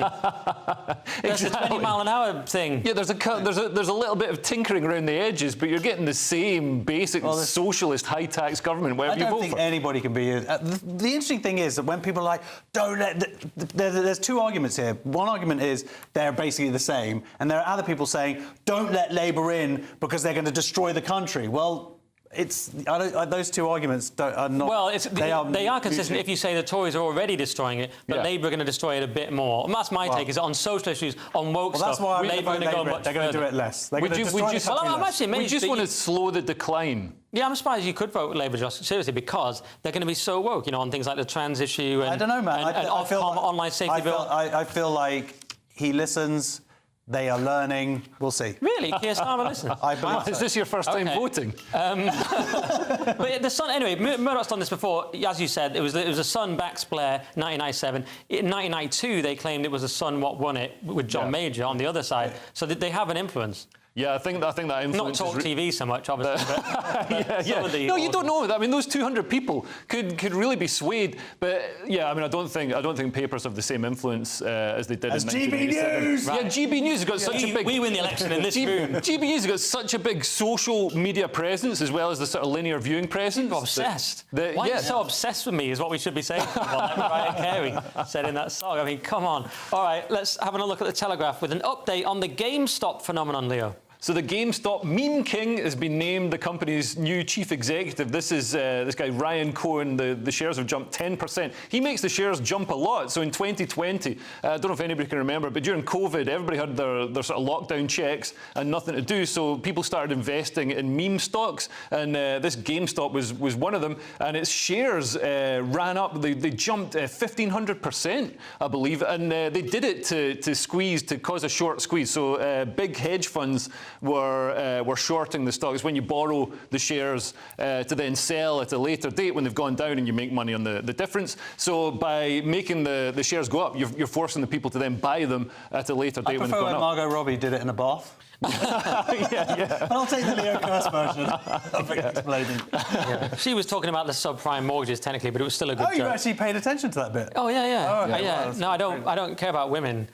There's the 20-mile-an-hour thing. Yeah, there's a little bit of tinkering around the edges, but you're getting the same basic socialist high tax government. Wherever I don't think anybody can be. The interesting thing is that when people are like, don't let. There's two arguments here. One argument is they're basically the same, and there are other people saying, don't let Labour in because they're going to destroy the country. Well, those two arguments are not... Well, they are consistent if you say the Tories are already destroying it, but Labour are going to destroy it a bit more. And that's my take, is that on social issues, on woke stuff, that's why Labour are going to go much They're going to do it less. They're going to destroy the country less. We just want to slow the decline. Yeah, I'm surprised you could vote Labour, Josh, seriously, because they're going to be so woke, you know, on things like the trans issue and... I don't know, man. And Ofcom, online safety bill. I feel like he listens... They are learning. We'll see. Really? Keir Starmer listens? I believe so. Is this your first time voting? But the Sun, anyway, Murdoch's done this before. As you said, it was a Sun backs Blair, 1997. In 1992, they claimed it was the Sun what won it with John Major on the other side. So they have an influence. Yeah, I think that influence... Not Talk TV so much, obviously. But No, you don't know. I mean, those 200 people could really be swayed. But yeah, I mean, I don't think papers have the same influence as they did in 1987. GBNews. Right. Yeah, GBNews has got such a big... We win the election in this room. GBNews has got such a big social media presence as well as the sort of linear viewing presence. You're obsessed. Why are you so obsessed with me? Is what we should be saying. Like Mariah Carey said in that song. I mean, come on. All right, let's have a look at the Telegraph with an update on the GameStop phenomenon, Leo. So the GameStop meme king has been named the company's new chief executive. This is this guy, Ryan Cohen. The shares have jumped 10%. He makes the shares jump a lot. So in 2020, I don't know if anybody can remember, but during COVID, everybody had their sort of lockdown checks and nothing to do. So people started investing in meme stocks, and this GameStop was one of them. And its shares ran up. They jumped 1,500%, I believe. And they did it to cause a short squeeze. So big hedge funds were shorting the stock. It's when you borrow the shares to then sell at a later date when they've gone down and you make money on the difference. So by making the shares go up, you're forcing the people to then buy them at a later date when they've gone up. Margot Robbie did it in a bath. yeah. I'll take the Leo Curse version of it exploding. Yeah. She was talking about the subprime mortgages technically, but it was still a good joke. You actually paid attention to that bit? Oh yeah. Oh, okay. Yeah. Well, No, I don't care about women.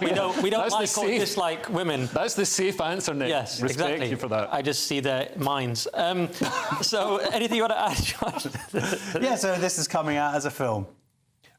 we don't like or dislike women. That's the safe answer, Nick. Yes, Respect exactly. you for that. I just see their minds. So anything you want to add, Josh? Yeah, so this is coming out as a film.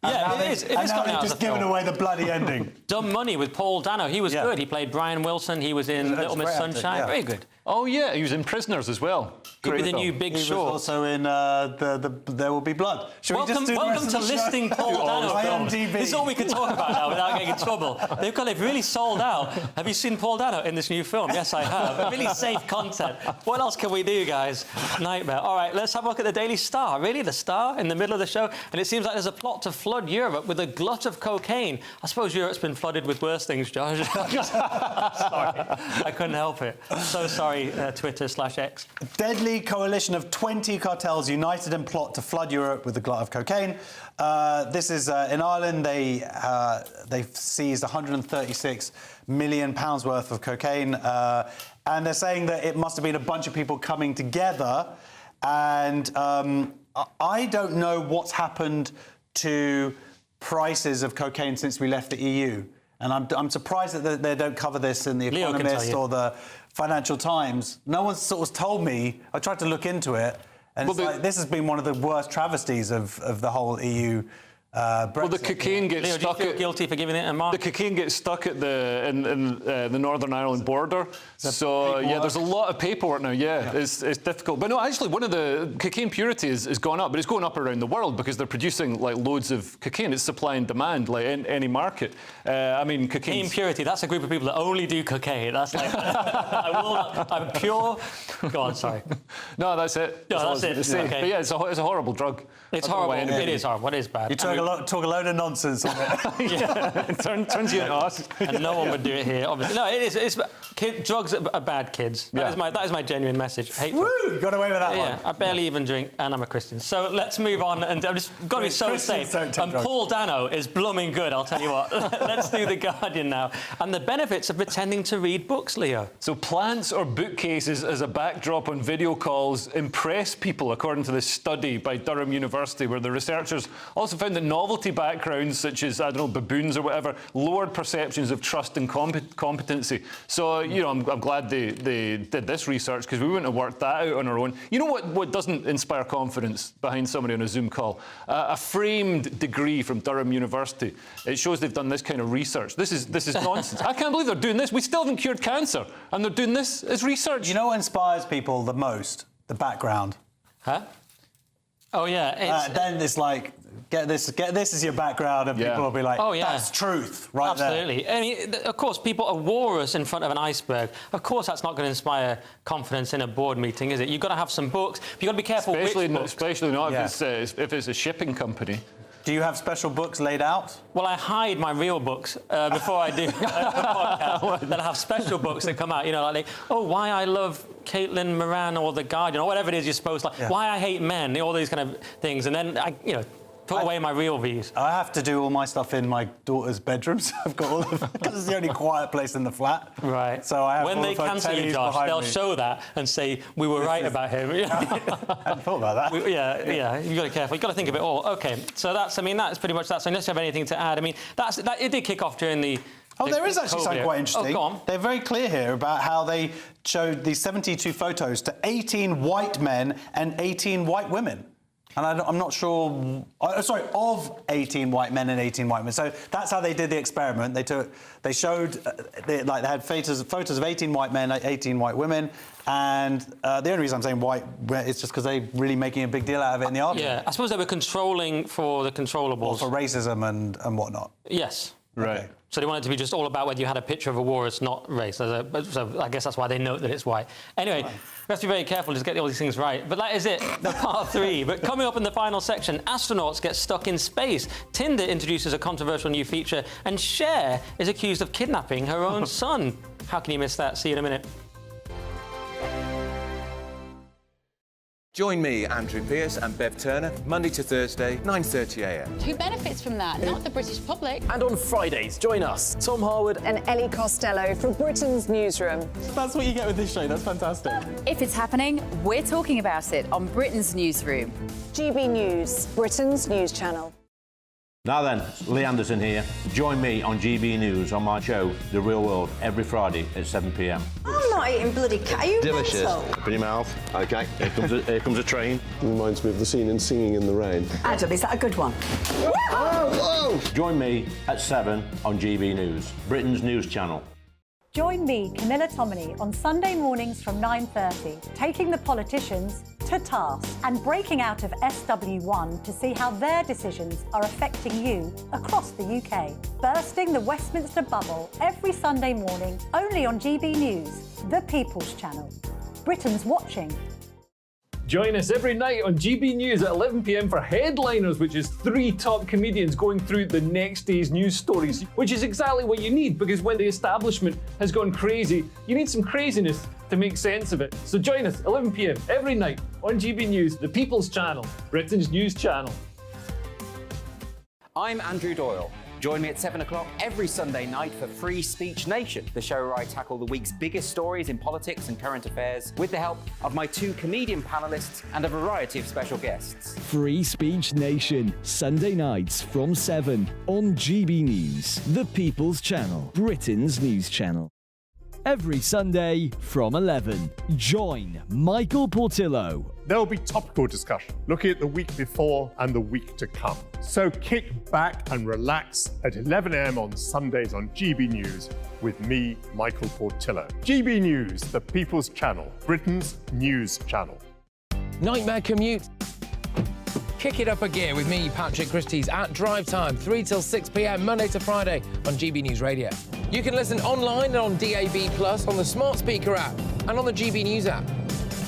Yeah, it is. It is now coming they've out just as a given film. away the bloody ending. Dumb Money with Paul Dano. He was good. He played Brian Wilson. He was in Little Miss Sunshine. Very good. Oh, yeah, he was in Prisoners as well. He'd be the new Big Short. He was also in There Will Be Blood. Welcome to listing Paul Dano films. This is all we can talk about now without getting in trouble. They've really sold out. Have you seen Paul Dano in this new film? Yes, I have. Really safe content. What else can we do, guys? Nightmare. All right, let's have a look at the Daily Star. Really, the Star in the middle of the show? And it seems like there's a plot to flood Europe with a glut of cocaine. I suppose Europe's been flooded with worse things, Josh. Sorry, I couldn't help it. So sorry, Twitter/X. Deadly coalition of 20 cartels united in plot to flood Europe with a glut of cocaine. This is in Ireland. They've seized £136 million worth of cocaine, and they're saying that it must have been a bunch of people coming together. And I don't know what's happened to prices of cocaine since we left the EU. And I'm surprised that they don't cover this in The Economist or the Financial Times. No one's sort of told me. I tried to look into it, and this has been one of the worst travesties of the whole EU. Brexit. Well, the cocaine gets Leo, stuck. Do you feel guilty for giving it a mark? The cocaine gets stuck at the Northern Ireland border. So yeah, there's a lot of paperwork now. Yeah, it's difficult. But no, actually, one of the cocaine purity has gone up, but it's going up around the world because they're producing like loads of cocaine. It's supply and demand, like in any market. I mean, cocaine purity. That's a group of people that only do cocaine. That's like I'm pure. Go on, sorry. No, that's it. No, that's it. Okay. But yeah, it's a horrible drug. It's horrible. It is horrible. It is bad. You talk a load of nonsense on it. Yeah, it turns you into us. And no one would do it here, obviously. No, it is. Drugs are bad kids. That is my genuine message. Hateful. Woo! You got away with that one. I barely even drink, and I'm a Christian. So let's move on. And I'm just got to be so safe. And Paul Dano is blooming good. I'll tell you what. Let's do The Guardian now. And the benefits of pretending to read books, Leo. So plants or bookcases as a backdrop on video calls impress people, according to this study by Durham University, where the researchers also found that novelty backgrounds, such as, I don't know, baboons or whatever, lowered perceptions of trust and competency. So, you know, I'm glad they did this research, because we wouldn't have worked that out on our own. You know what doesn't inspire confidence behind somebody on a Zoom call? A framed degree from Durham University. It shows they've done this kind of research. This is nonsense. I can't believe they're doing this. We still haven't cured cancer, and they're doing this as research. You know what inspires people the most? The background. Huh? Oh, yeah. Then it's like, get this as your background, and people will be like, oh, yeah. That's truth, right Absolutely. there. I mean, of course, people are walrus in front of an iceberg. Of course, that's not going to inspire confidence in a board meeting, is it? You've got to have some books. You've got to be careful which books. Especially not if it's a shipping company. Do you have special books laid out? Well, I hide my real books before I do a podcast. Then I have special books that come out, you know, like, why I love Caitlin Moran or The Guardian, or whatever it is you're supposed to, why I hate men, all these kind of things. And then, put away my real views. I have to do all my stuff in my daughter's bedroom, so I've got all of it, because it's the only quiet place in the flat. Right. So I have when all they of her cancel you, tellies Josh, behind they'll me. show that and say, we were right about him. I hadn't thought about that. Yeah, you've got to be careful. You've got to think of it all. OK, so that's pretty much that. So unless you have anything to add, I mean, it did kick off during the... there is actually something quite interesting. Oh, go on. They're very clear here about how they showed these 72 photos to 18 white men and 18 white women. And I'm not sure... of 18 white men and 18 white women. So that's how they did the experiment. They showed... they had photos of 18 white men, 18 white women, and the only reason I'm saying white is just because they're really making a big deal out of it in the article. Yeah, I suppose they were controlling for the controllables. Or for racism and whatnot. Yes. Right. So they want it to be just all about whether you had a picture of a war, it's not race. So I guess that's why they note that it's white. Anyway, we have to be very careful to get all these things right. But that is it, the part 3. But coming up in the final section, astronauts get stuck in space. Tinder introduces a controversial new feature. And Cher is accused of kidnapping her own son. How can you miss that? See you in a minute. Join me, Andrew Pearce and Bev Turner, Monday to Thursday, 9:30 a.m. Who benefits from that? Not the British public. And on Fridays, join us, Tom Harwood and Ellie Costello from Britain's Newsroom. That's what you get with this show. That's fantastic. If it's happening, we're talking about it on Britain's Newsroom. GB News, Britain's news channel. Now then, Lee Anderson here. Join me on GB News on my show, The Real World, every Friday at 7 p.m. I'm not eating bloody cat. Are you Delicious. mental? Open your mouth. OK, here comes a train. Reminds me of the scene in Singing in the Rain. Adam, is that a good one? Whoa! Join me at 7 on GB News, Britain's news channel. Join me, Camilla Tominey, on Sunday mornings from 9:30, taking the politicians to task and breaking out of SW1 to see how their decisions are affecting you across the UK. Bursting the Westminster bubble every Sunday morning, only on GB News, the People's Channel. Britain's watching. Join us every night on GB News at 11 p.m. for Headliners, which is 3 top comedians going through the next day's news stories, which is exactly what you need, because when the establishment has gone crazy, you need some craziness to make sense of it. So join us 11 p.m. every night on GB News, the People's Channel, Britain's news channel. I'm Andrew Doyle. Join me at 7 o'clock every Sunday night for Free Speech Nation, the show where I tackle the week's biggest stories in politics and current affairs with the help of my 2 comedian panellists and a variety of special guests. Free Speech Nation, Sunday nights from 7 on GB News, the People's Channel, Britain's news channel. Every Sunday from 11, join Michael Portillo. There will be topical discussion, looking at the week before and the week to come. So kick back and relax at 11 a.m. on Sundays on GB News with me, Michael Portillo. GB News, the People's Channel, Britain's news channel. Nightmare commute? Kick it up a gear with me, Patrick Christie's, at Drive Time, 3 till 6 p.m, Monday to Friday on GB News Radio. You can listen online and on DAB+, on the smart speaker app, and on the GB News app.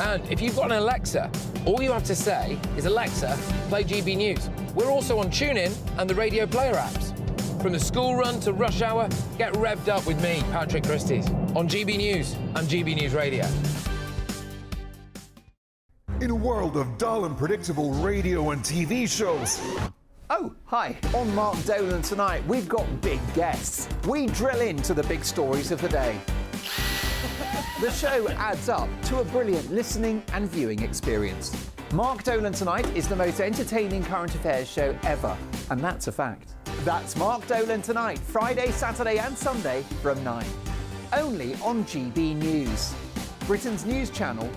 And if you've got an Alexa, all you have to say is, Alexa, play GB News. We're also on TuneIn and the Radio Player apps. From the school run to rush hour, get revved up with me, Patrick Christie's, on GB News and GB News Radio. In a world of dull and predictable radio and TV shows. Oh, hi. On Mark Dolan tonight, we've got big guests. We drill into the big stories of the day. The show adds up to a brilliant listening and viewing experience. Mark Dolan Tonight is the most entertaining current affairs show ever, and that's a fact. That's Mark Dolan Tonight, Friday, Saturday and Sunday from 9. Only on GB News, Britain's news channel.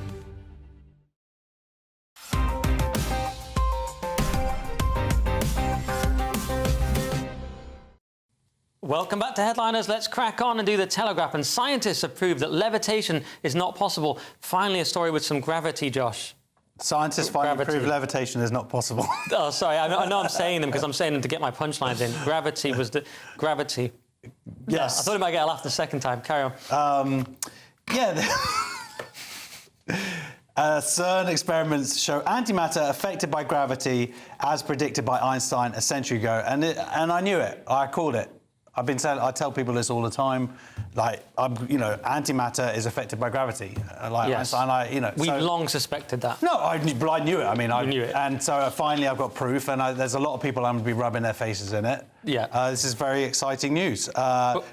Welcome back to Headliners. Let's crack on and do the Telegraph. And scientists have proved that levitation is not possible. Finally, a story with some gravity, Josh. Scientists finally proved levitation is not possible. Oh, sorry. I know I'm saying them because I'm saying them to get my punchlines in. Gravity was the... Gravity. Yes. I thought I might get a laugh the second time. Carry on. CERN experiments show antimatter affected by gravity as predicted by Einstein a century ago. And I knew it. I called it. I tell people this all the time. Antimatter is affected by gravity. Yes. Einstein, We've long suspected that. No, I knew it. I knew it. And so finally I've got proof, and there's a lot of people I'm going to be rubbing their faces in it. Yeah. This is very exciting news.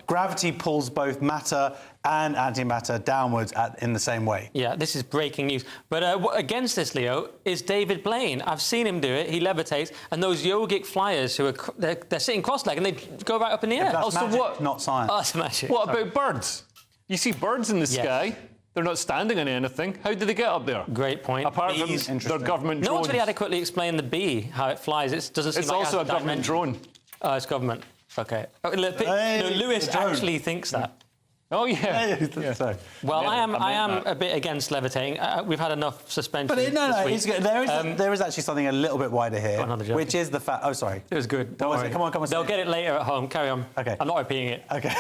Gravity pulls both matter and antimatter downwards in the same way. Yeah, this is breaking news. But against this, Leo, is David Blaine. I've seen him do it. He levitates, and those yogic flyers who are they're sitting cross-legged and they go right up in the air. That's magic, not science. Oh, that's magic. What about birds? You see birds in the sky. They're not standing on anything. How do they get up there? Great point. Apart from their government drones. No one's really adequately explained the bee, how it flies. It doesn't seem it's like also a government drone. Oh, it's government. OK. Lewis actually thinks that. Oh, yeah. So, well, Yeah, I am that. a bit against levitating. We've had enough suspension. but this week. it's good. There is actually something a little bit wider here, another joke. which is the fact. Oh, sorry. It was good. Don't What was worry. it? Come on. They'll get it later at home. Carry on. Okay. I'm not repeating it. Okay.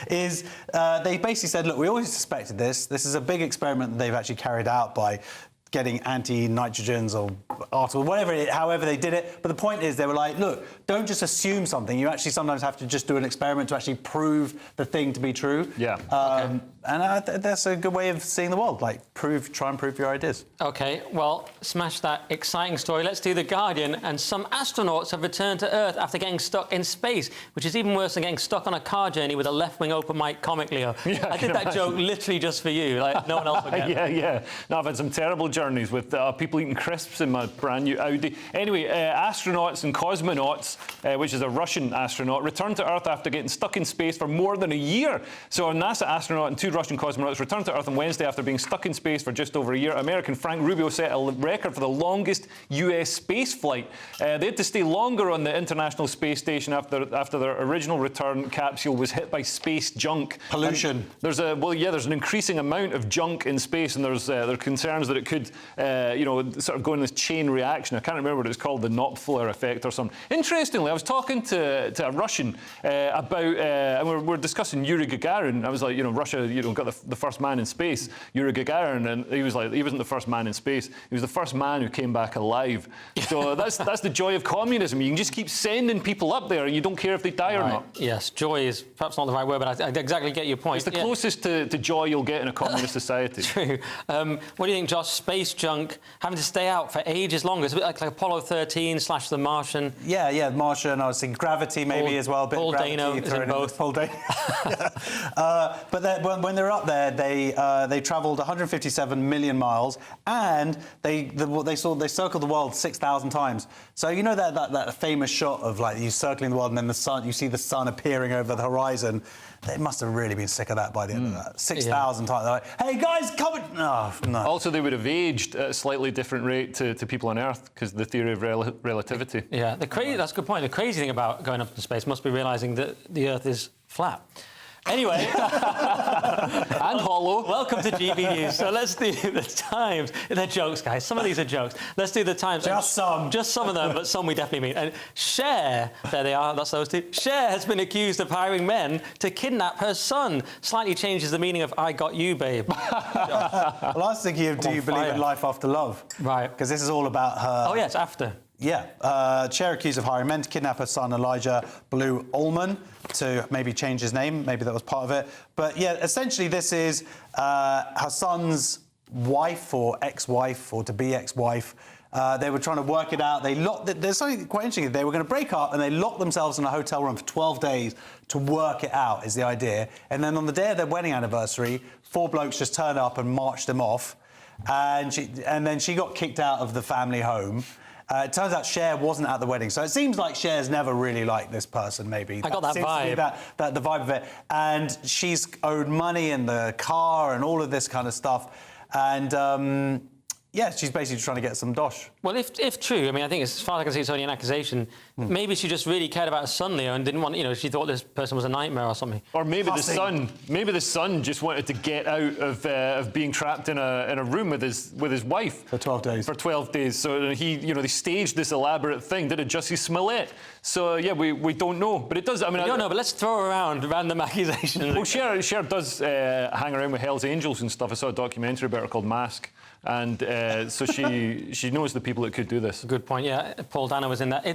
They basically said, look, we always suspected this. This is a big experiment that they've actually carried out by getting anti-nitrogens or articles, however they did it. But the point is, they were like, look, don't just assume something. You actually sometimes have to just do an experiment to actually prove the thing to be true. Yeah. And that's a good way of seeing the world. Like, try and prove your ideas. OK, well, smash that exciting story. Let's do The Guardian. And some astronauts have returned to Earth after getting stuck in space, which is even worse than getting stuck on a car journey with a left-wing open mic comic, Leo. Yeah, I did that joke literally just for you. Like, no one else will get it. Yeah. No, I've had some terrible journeys with people eating crisps in my brand new Audi. Anyway, astronauts and cosmonauts, which is a Russian astronaut, returned to Earth after getting stuck in space for more than a year. So a NASA astronaut and 2 Russian cosmonauts returned to Earth on Wednesday after being stuck in space for just over a year. American Frank Rubio set a record for the longest US space flight. They had to stay longer on the International Space Station after their original return capsule was hit by space junk. Pollution. And there's an increasing amount of junk in space, and there are concerns that it could, sort of go in this chain reaction. I can't remember what it's called, the Knopfler effect or something. Interestingly, I was talking to a Russian about, and we're discussing Yuri Gagarin. I was like, Russia, got the first man in space, Yuri Gagarin, and he was like, he wasn't the first man in space. He was the first man who came back alive. So that's the joy of communism. You can just keep sending people up there, and you don't care if they die or not. Yes, joy is perhaps not the right word, but I exactly get your point. It's the closest to joy you'll get in a communist society. True. What do you think, Josh? Space junk having to stay out for ages longer. It's a bit like Apollo 13 / The Martian. Yeah, Martian. I was thinking Gravity maybe as well. Paul Dano is in both. Paul Dano. But when they're up there, they travelled 157 million miles, and they circled the world 6,000 times. So you know that famous shot of like you circling the world and then the sun, you see the sun appearing over the horizon. They must have really been sick of that by the end of that. 6,000 times. They're like, hey guys, come and... No. Also, they would have aged at a slightly different rate to people on Earth because of the theory of relativity. Yeah, that's a good point. The crazy thing about going up into space must be realising that the Earth is flat. Anyway, and hollow. Welcome to GB News. So let's do the Times. They're jokes, guys. Some of these are jokes. Let's do the Times. Just some of them, but some we definitely mean. And Cher, there they are. That's those two. Cher has been accused of hiring men to kidnap her son. Slightly changes the meaning of "I got you, babe." Well, I was thinking of "Do you believe in life after love?" Right. Because this is all about her. Oh yes, after. Yeah, Cher accused of hiring men to kidnap her son Elijah Blue Ullman to maybe change his name. Maybe that was part of it. But yeah, essentially this is her son's wife or ex-wife or to-be ex-wife. They were trying to work it out. There's something quite interesting. They were going to break up and they locked themselves in a hotel room for 12 days to work it out, is the idea. And then on the day of their wedding anniversary, 4 blokes just turned up and marched them off. And then she got kicked out of the family home. It turns out Cher wasn't at the wedding, so it seems like Cher's never really liked this person, maybe. I got that vibe. The vibe of it. And she's owed money in the car and all of this kind of stuff. And, yeah, she's basically trying to get some dosh. Well, if true, I mean, I think as far as I can see, it's only an accusation. Maybe she just really cared about her son, Leo, and didn't want, she thought this person was a nightmare or something. Or maybe the son just wanted to get out of being trapped in a room with his wife for 12 days. For 12 days. So they staged this elaborate thing. Did it Jussie Smollett? So yeah, we don't know, but it does. I mean, we don't know, but let's throw around random accusations. Well, Cher does hang around with Hell's Angels and stuff. I saw a documentary about her called Mask. And so she knows the people that could do this. Good point, yeah. Paul Dano was in that.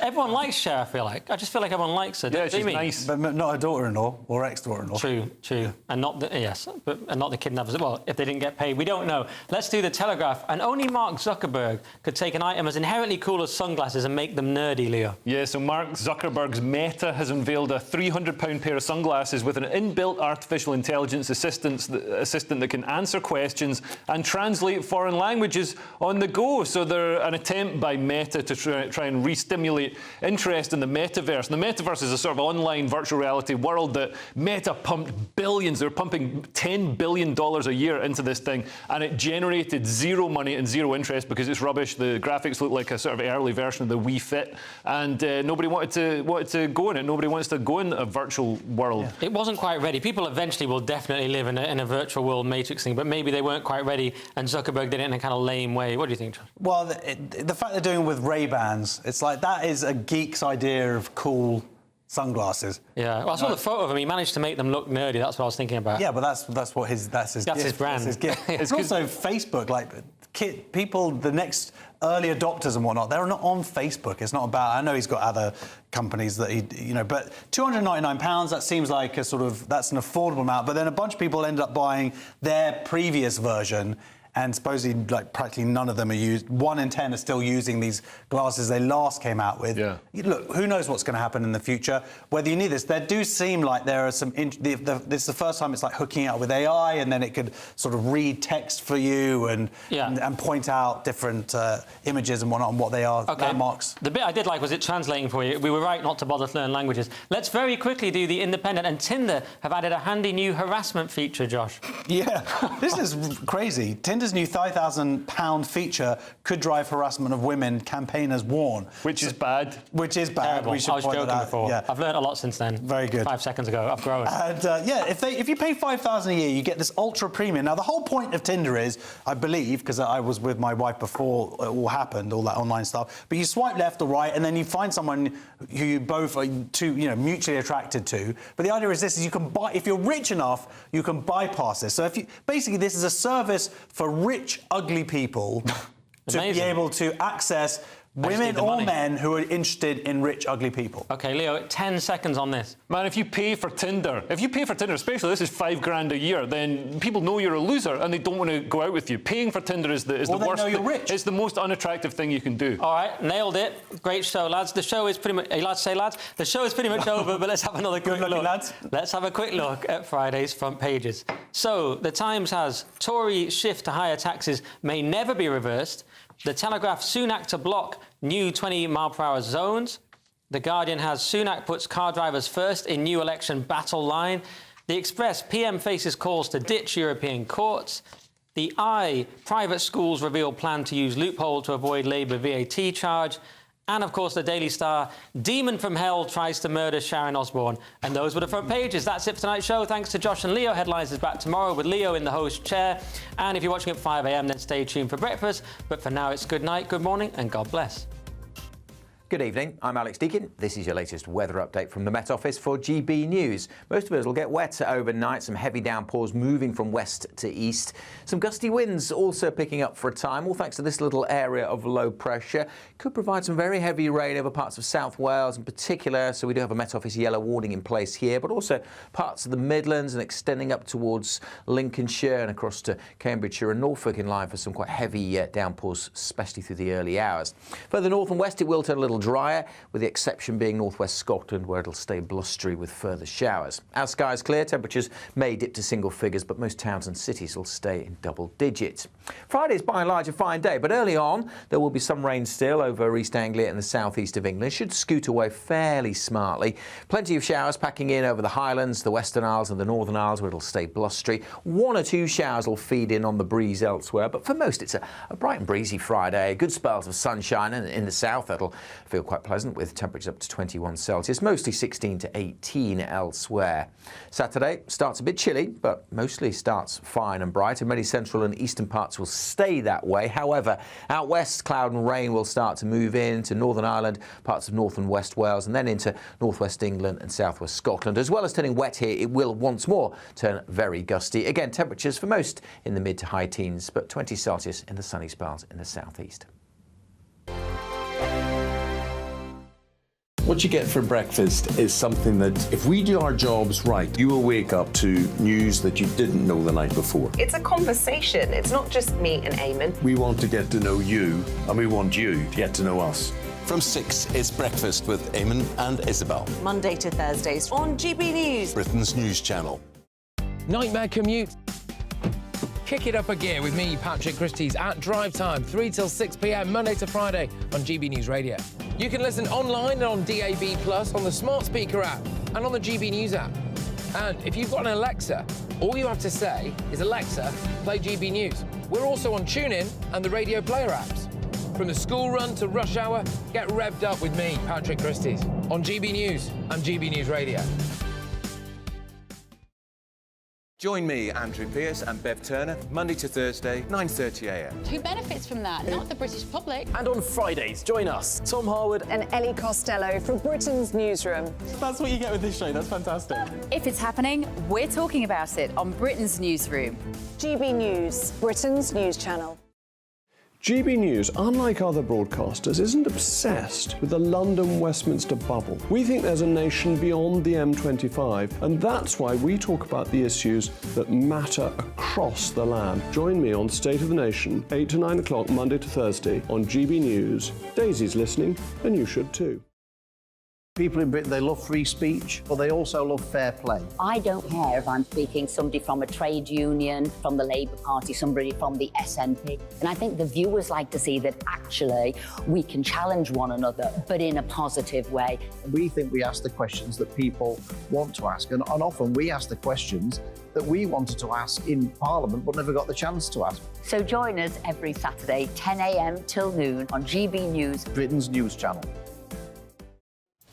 Everyone likes Cher, I feel like. I just feel like everyone likes her. Yeah, she's nice. But not her daughter-in-law or ex-daughter-in-law. True. And not the kidnappers. Well, if they didn't get paid, we don't know. Let's do the Telegraph. And only Mark Zuckerberg could take an item as inherently cool as sunglasses and make them nerdy, Leo. Yeah, so Mark Zuckerberg's Meta has unveiled a £300 pair of sunglasses with an inbuilt artificial intelligence assistant that can answer questions and translate translate foreign languages on the go. So they're an attempt by Meta to try and re-stimulate interest in the metaverse. And the metaverse is a sort of online virtual reality world that Meta pumped billions. They're pumping $10 billion a year into this thing, and it generated zero money and zero interest because it's rubbish. The graphics look like a sort of early version of the Wii Fit, and nobody wanted to go in it. Nobody wants to go in a virtual world. Yeah. It wasn't quite ready. People eventually will definitely live in a virtual world Matrix thing, but maybe they weren't quite ready, and Zuckerberg did it in a kind of lame way. What do you think, John? Well, the fact they're doing it with Ray-Bans, it's like that is a geek's idea of cool sunglasses. Yeah, well, I saw the photo of him. He managed to make them look nerdy. That's what I was thinking about. Yeah, but that's his brand. That's his gift. It's also Facebook, like people, the next early adopters and whatnot, they're not on Facebook. It's not about. I know he's got other companies that but £299, that seems like a sort of that's an affordable amount. But then a bunch of people ended up buying their previous version. And supposedly, like, practically none of them are used. 1 in 10 are still using these glasses they last came out with. Yeah. Look, who knows what's going to happen in the future? Whether you need this, there do seem like there are some... this is the first time it's like hooking up with AI, and then it could sort of read text for you and point out different images and whatnot and what they are, landmarks. The bit I did like was it translating for you. We were right not to bother to learn languages. Let's very quickly do the Independent. And Tinder have added a handy new harassment feature, Josh. Yeah, this is crazy. Tinder's new £5,000 feature could drive harassment of women, campaigners warn. Which is bad. Which is bad. Terrible. We should I was point joking that out. before. Yeah. I've learned a lot since then. Very good. 5 seconds ago. I've grown. And if you pay $5,000 a year, you get this ultra premium. Now, the whole point of Tinder is, I believe, because I was with my wife before it all happened, all that online stuff, but you swipe left or right, and then you find someone who you both are mutually attracted to. But the idea is this: is you can buy, if you're rich enough, you can bypass this. So basically, this is a service for rich, ugly people to be able to access women or men who are interested in rich, ugly people. OK, Leo, 10 seconds on this. Man, if you pay for Tinder, especially this is $5,000 a year, then people know you're a loser and they don't want to go out with you. Paying for Tinder is the worst. Know you're rich. It's the most unattractive thing you can do. All right, nailed it. Great show, lads. The show is pretty much... Are you allowed to say lads? The show is pretty much over, but let's have another quick look. Lads. Let's have a quick look at Friday's front pages. So, The Times has Tory shift to higher taxes may never be reversed. The Telegraph, Sunak to block new 20-mile-per-hour zones. The Guardian has Sunak puts car drivers first in new election battle line. The Express, PM faces calls to ditch European courts. The Eye, private schools reveal plan to use loophole to avoid Labour VAT charge. And, of course, the Daily Star, demon from hell tries to murder Sharon Osbourne. And those were the front pages. That's it for tonight's show. Thanks to Josh and Leo. Headlines is back tomorrow with Leo in the host chair. And if you're watching at 5 a.m, then stay tuned for breakfast. But for now, it's good night, good morning, and God bless. Good evening, I'm Alex Deakin. This is your latest weather update from the Met Office for GB News. Most of us will get wet overnight, some heavy downpours moving from west to east. Some gusty winds also picking up for a time, all thanks to this little area of low pressure. Could provide some very heavy rain over parts of South Wales in particular, so we do have a Met Office yellow warning in place here, but also parts of the Midlands and extending up towards Lincolnshire and across to Cambridgeshire and Norfolk in line for some quite heavy downpours, especially through the early hours. Further north and west, it will turn a little drier, with the exception being northwest Scotland, where it'll stay blustery with further showers. Our skies clear, temperatures may dip to single figures, but most towns and cities will stay in double digits. Friday's by and large a fine day, but early on there will be some rain still over East Anglia and the southeast of England. Should scoot away fairly smartly. Plenty of showers packing in over the Highlands, the Western Isles and the Northern Isles, where it'll stay blustery. 1 or 2 showers will feed in on the breeze elsewhere, but for most it's a bright and breezy Friday. Good spells of sunshine, and in the south that'll feel quite pleasant with temperatures up to 21 Celsius, mostly 16 to 18 elsewhere. Saturday starts a bit chilly, but mostly starts fine and bright, and many central and eastern parts will stay that way. However, out west, cloud and rain will start to move into Northern Ireland, parts of north and west Wales, and then into northwest England and southwest Scotland. As well as turning wet here, it will once more turn very gusty. Again, temperatures for most in the mid to high teens, but 20 Celsius in the sunny spells in the southeast. What you get for breakfast is something that, if we do our jobs right, you will wake up to news that you didn't know the night before. It's a conversation. It's not just me and Eamon. We want to get to know you, and we want you to get to know us. From 6, it's Breakfast with Eamon and Isabel. Monday to Thursdays on GB News, Britain's news channel. Nightmare commute. Kick it up a gear with me, Patrick Christie's, at Drive Time, 3 till 6 p.m, Monday to Friday on GB News Radio. You can listen online and on DAB+, on the smart speaker app and on the GB News app. And if you've got an Alexa, all you have to say is, Alexa, play GB News. We're also on TuneIn and the Radio Player apps. From the school run to rush hour, get revved up with me, Patrick Christie's, on GB News and GB News Radio. Join me, Andrew Pearce and Bev Turner, Monday to Thursday, 9:30 a.m. Who benefits from that? Not the British public. And on Fridays, join us, Tom Harwood and Ellie Costello from Britain's Newsroom. That's what you get with this show. That's fantastic. If it's happening, we're talking about it on Britain's Newsroom. GB News, Britain's news channel. GB News, unlike other broadcasters, isn't obsessed with the London-Westminster bubble. We think there's a nation beyond the M25, and that's why we talk about the issues that matter across the land. Join me on State of the Nation, 8 to 9 o'clock, Monday to Thursday, on GB News. Daisy's listening, and you should too. People in Britain, they love free speech, but they also love fair play. I don't care if I'm speaking somebody from a trade union, from the Labour Party, somebody from the SNP. And I think the viewers like to see that actually we can challenge one another, but in a positive way. We think we ask the questions that people want to ask, and often we ask the questions that we wanted to ask in Parliament but never got the chance to ask. So join us every Saturday, 10 a.m. till noon on GB News, Britain's news channel.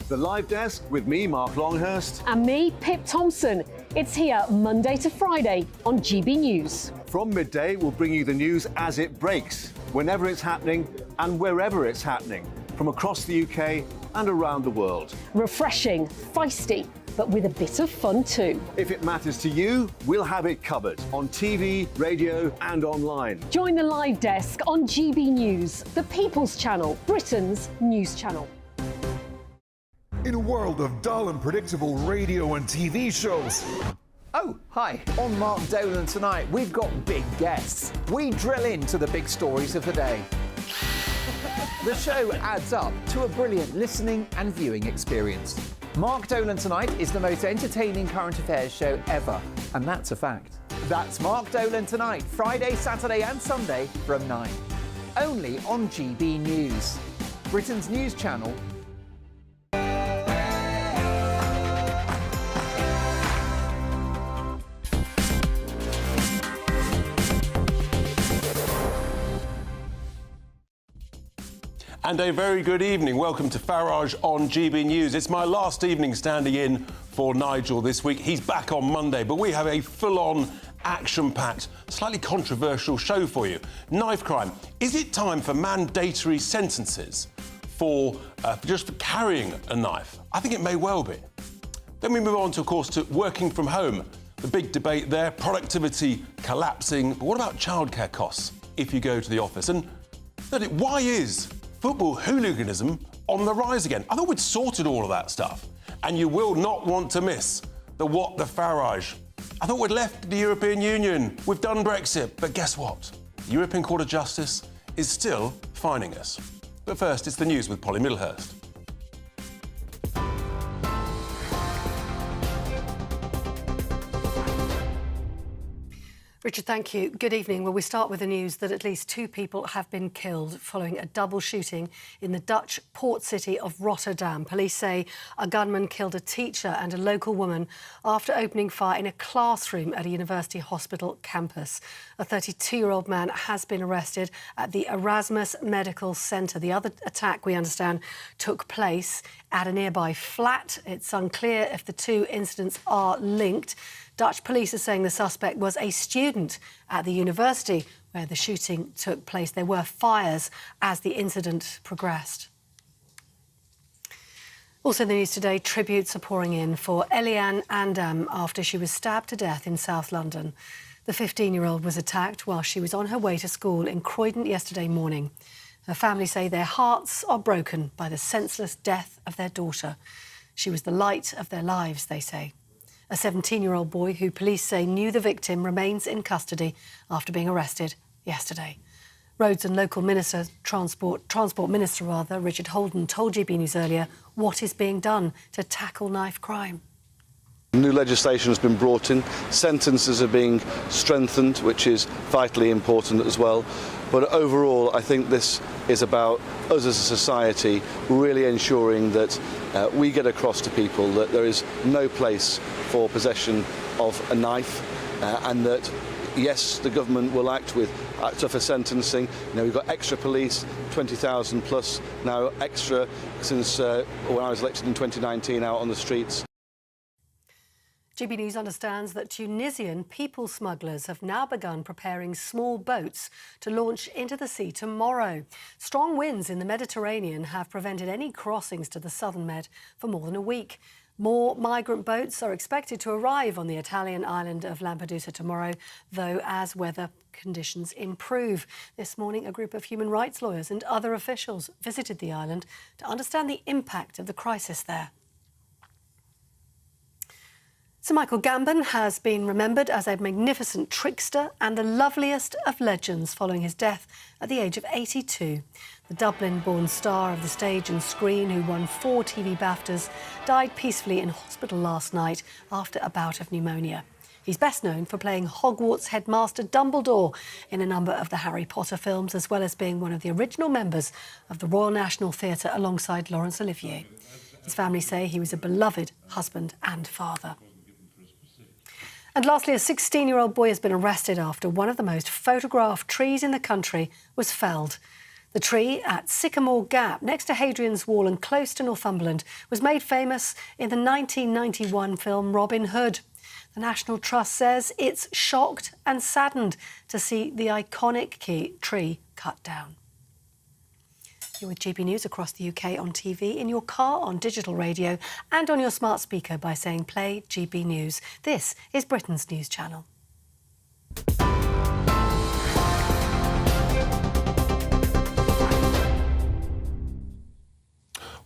The Live Desk with me, Mark Longhurst. And me, Pip Thompson. It's here Monday to Friday on GB News. From midday, we'll bring you the news as it breaks, whenever it's happening and wherever it's happening, from across the UK and around the world. Refreshing, feisty, but with a bit of fun too. If it matters to you, we'll have it covered on TV, radio and online. Join the Live Desk on GB News, the People's Channel, Britain's news channel. In a world of dull and predictable radio and TV shows. Oh, hi. On Mark Dolan tonight, we've got big guests. We drill into the big stories of the day. The show adds up to a brilliant listening and viewing experience. Mark Dolan Tonight is the most entertaining current affairs show ever, and that's a fact. That's Mark Dolan Tonight, Friday, Saturday and Sunday from 9. Only on GB News, Britain's news channel. And a very good evening. Welcome to Farage on GB News. It's my last evening standing in for Nigel this week. He's back on Monday, but we have a full-on, action-packed, slightly controversial show for you. Knife crime. Is it time for mandatory sentences for just carrying a knife? I think it may well be. Then we move on to, of course, to working from home. The big debate there, productivity collapsing. But what about childcare costs if you go to the office? And thirdly, why is football hooliganism on the rise again? I thought we'd sorted all of that stuff. And you will not want to miss the What the Farage. I thought we'd left the European Union. We've done Brexit. But guess what? The European Court of Justice is still fining us. But first, it's the news with Polly Middlehurst. Richard, thank you. Good evening. Well, we start with the news that at least 2 people have been killed following a double shooting in the Dutch port city of Rotterdam. Police say a gunman killed a teacher and a local woman after opening fire in a classroom at a university hospital campus. A 32-year-old man has been arrested at the Erasmus Medical Centre. The other attack, we understand, took place at a nearby flat. It's unclear if the 2 incidents are linked. Dutch police are saying the suspect was a student at the university where the shooting took place. There were fires as the incident progressed. Also in the news today, tributes are pouring in for Eliane Andam after she was stabbed to death in South London. The 15-year-old was attacked while she was on her way to school in Croydon yesterday morning. Her family say their hearts are broken by the senseless death of their daughter. She was the light of their lives, they say. A 17-year-old boy who police say knew the victim remains in custody after being arrested yesterday. Roads and Local Minister, Transport Minister Richard Holden told GB News earlier what is being done to tackle knife crime. New legislation has been brought in, sentences are being strengthened, which is vitally important as well. But overall, I think this is about us as a society really ensuring that we get across to people that there is no place for possession of a knife and that, yes, the government will act with tougher sentencing. We've got extra police, 20,000 plus now extra since when I was elected in 2019 out on the streets. GB News understands that Tunisian people smugglers have now begun preparing small boats to launch into the sea tomorrow. Strong winds in the Mediterranean have prevented any crossings to the southern Med for more than a week. More migrant boats are expected to arrive on the Italian island of Lampedusa tomorrow, though as weather conditions improve. This morning, a group of human rights lawyers and other officials visited the island to understand the impact of the crisis there. Sir Michael Gambon has been remembered as a magnificent trickster and the loveliest of legends following his death at the age of 82. The Dublin-born star of the stage and screen, who won 4 TV BAFTAs, died peacefully in hospital last night after a bout of pneumonia. He's best known for playing Hogwarts headmaster Dumbledore in a number of the Harry Potter films, as well as being one of the original members of the Royal National Theatre alongside Laurence Olivier. His family say he was a beloved husband and father. And lastly, a 16-year-old boy has been arrested after one of the most photographed trees in the country was felled. The tree at Sycamore Gap, next to Hadrian's Wall and close to Northumberland, was made famous in the 1991 film Robin Hood. The National Trust says it's shocked and saddened to see the iconic tree cut down. You're with GB News across the UK on TV, in your car, on digital radio and on your smart speaker by saying play GB News. This is Britain's news channel.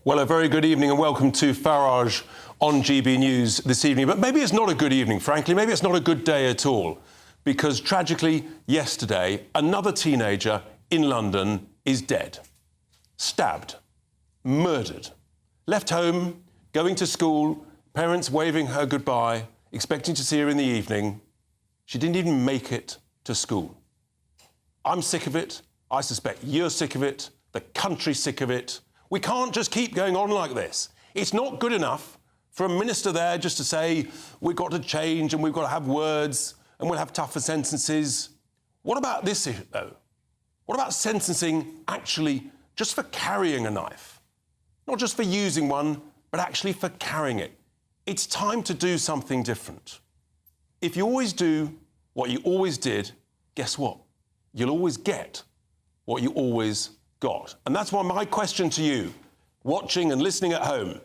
Well, a very good evening and welcome to Farage on GB News this evening. But maybe it's not a good evening, frankly. Maybe it's not a good day at all. Because tragically, yesterday, another teenager in London is dead. Stabbed, murdered, left home, going to school, parents waving her goodbye, expecting to see her in the evening. She didn't even make it to school. I'm sick of it. I suspect you're sick of it. The country's sick of it. We can't just keep going on like this. It's not good enough for a minister there just to say, we've got to change and we've got to have words and we'll have tougher sentences. What about this issue, though? What about sentencing actually just for carrying a knife? Not just for using one, but actually for carrying it. It's time to do something different. If you always do what you always did, guess what? You'll always get what you always got. And that's why my question to you, watching and listening at home,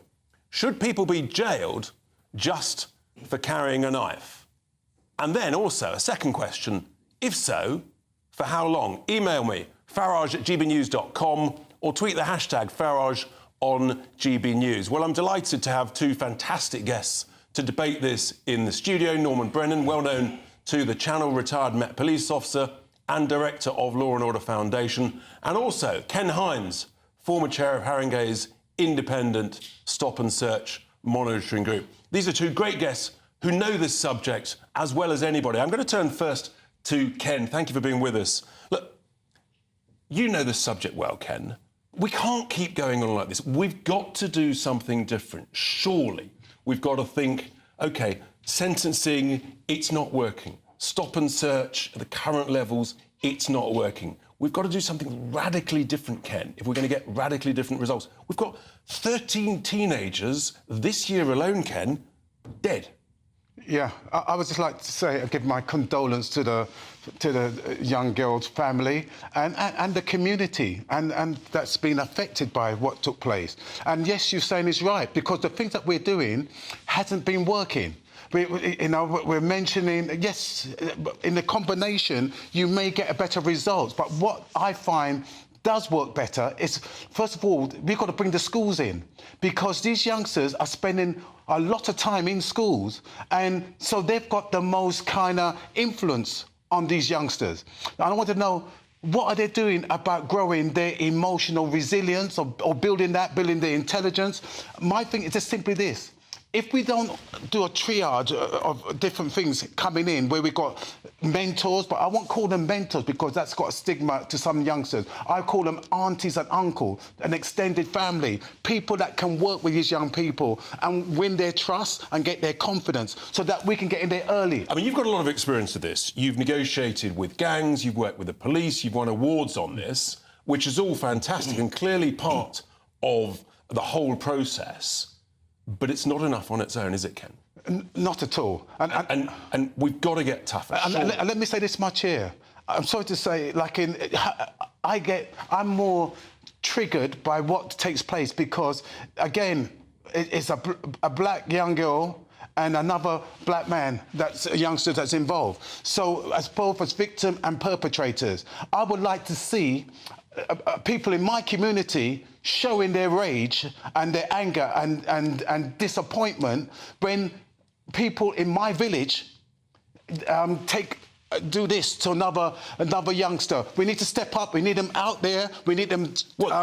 should people be jailed just for carrying a knife? And then also a second question, if so, for how long? Email me, farage@gbnews.com, or tweet the hashtag Farage on GB News. Well, I'm delighted to have 2 fantastic guests to debate this in the studio. Norman Brennan, well known to the channel, retired Met Police officer and director of Law and Order Foundation, and also Ken Hines, former chair of Haringey's independent Stop and Search monitoring group. These are 2 great guests who know this subject as well as anybody. I'm going to turn first to Ken. Thank you for being with us. Look, you know this subject well, Ken. We can't keep going on like this. We've got to do something different. Surely we've got to think, OK, sentencing, it's not working. Stop and search at the current levels, it's not working. We've got to do something radically different, Ken, if we're going to get radically different results. We've got 13 teenagers this year alone, Ken, dead. Yeah, I would just like to say, give my condolence to the young girl's family and the community, and that's been affected by what took place. And yes, you're saying is right, because the things that we're doing hasn't been working. We're mentioning, yes, in the combination, you may get a better result. But what I find does work better is, first of all, we've got to bring the schools in, because these youngsters are spending a lot of time in schools, and so they've got the most kind of influence on these youngsters. And I want to know, what are they doing about growing their emotional resilience or building their intelligence? My thing is just simply this. if we don't do a triage of different things coming in, where we've got mentors, but I won't call them mentors because that's got a stigma to some youngsters. I call them aunties and uncles, an extended family, people that can work with these young people and win their trust and get their confidence so that we can get in there early. I mean, you've got a lot of experience of this. You've negotiated with gangs, you've worked with the police, you've won awards on this, which is all fantastic and clearly part of the whole process. But it's not enough on its own, is it, Ken? Not at all. And we've got to get tougher. And let me say this much here. I'm sorry to say, I'm more triggered by what takes place because, again, it's a black young girl and another black man, that's a youngster that's involved. So, both as victim and perpetrators, I would like to see people in my community showing their rage and their anger and disappointment when people in my village do this to another youngster. We need to step up. We need them out there. We need them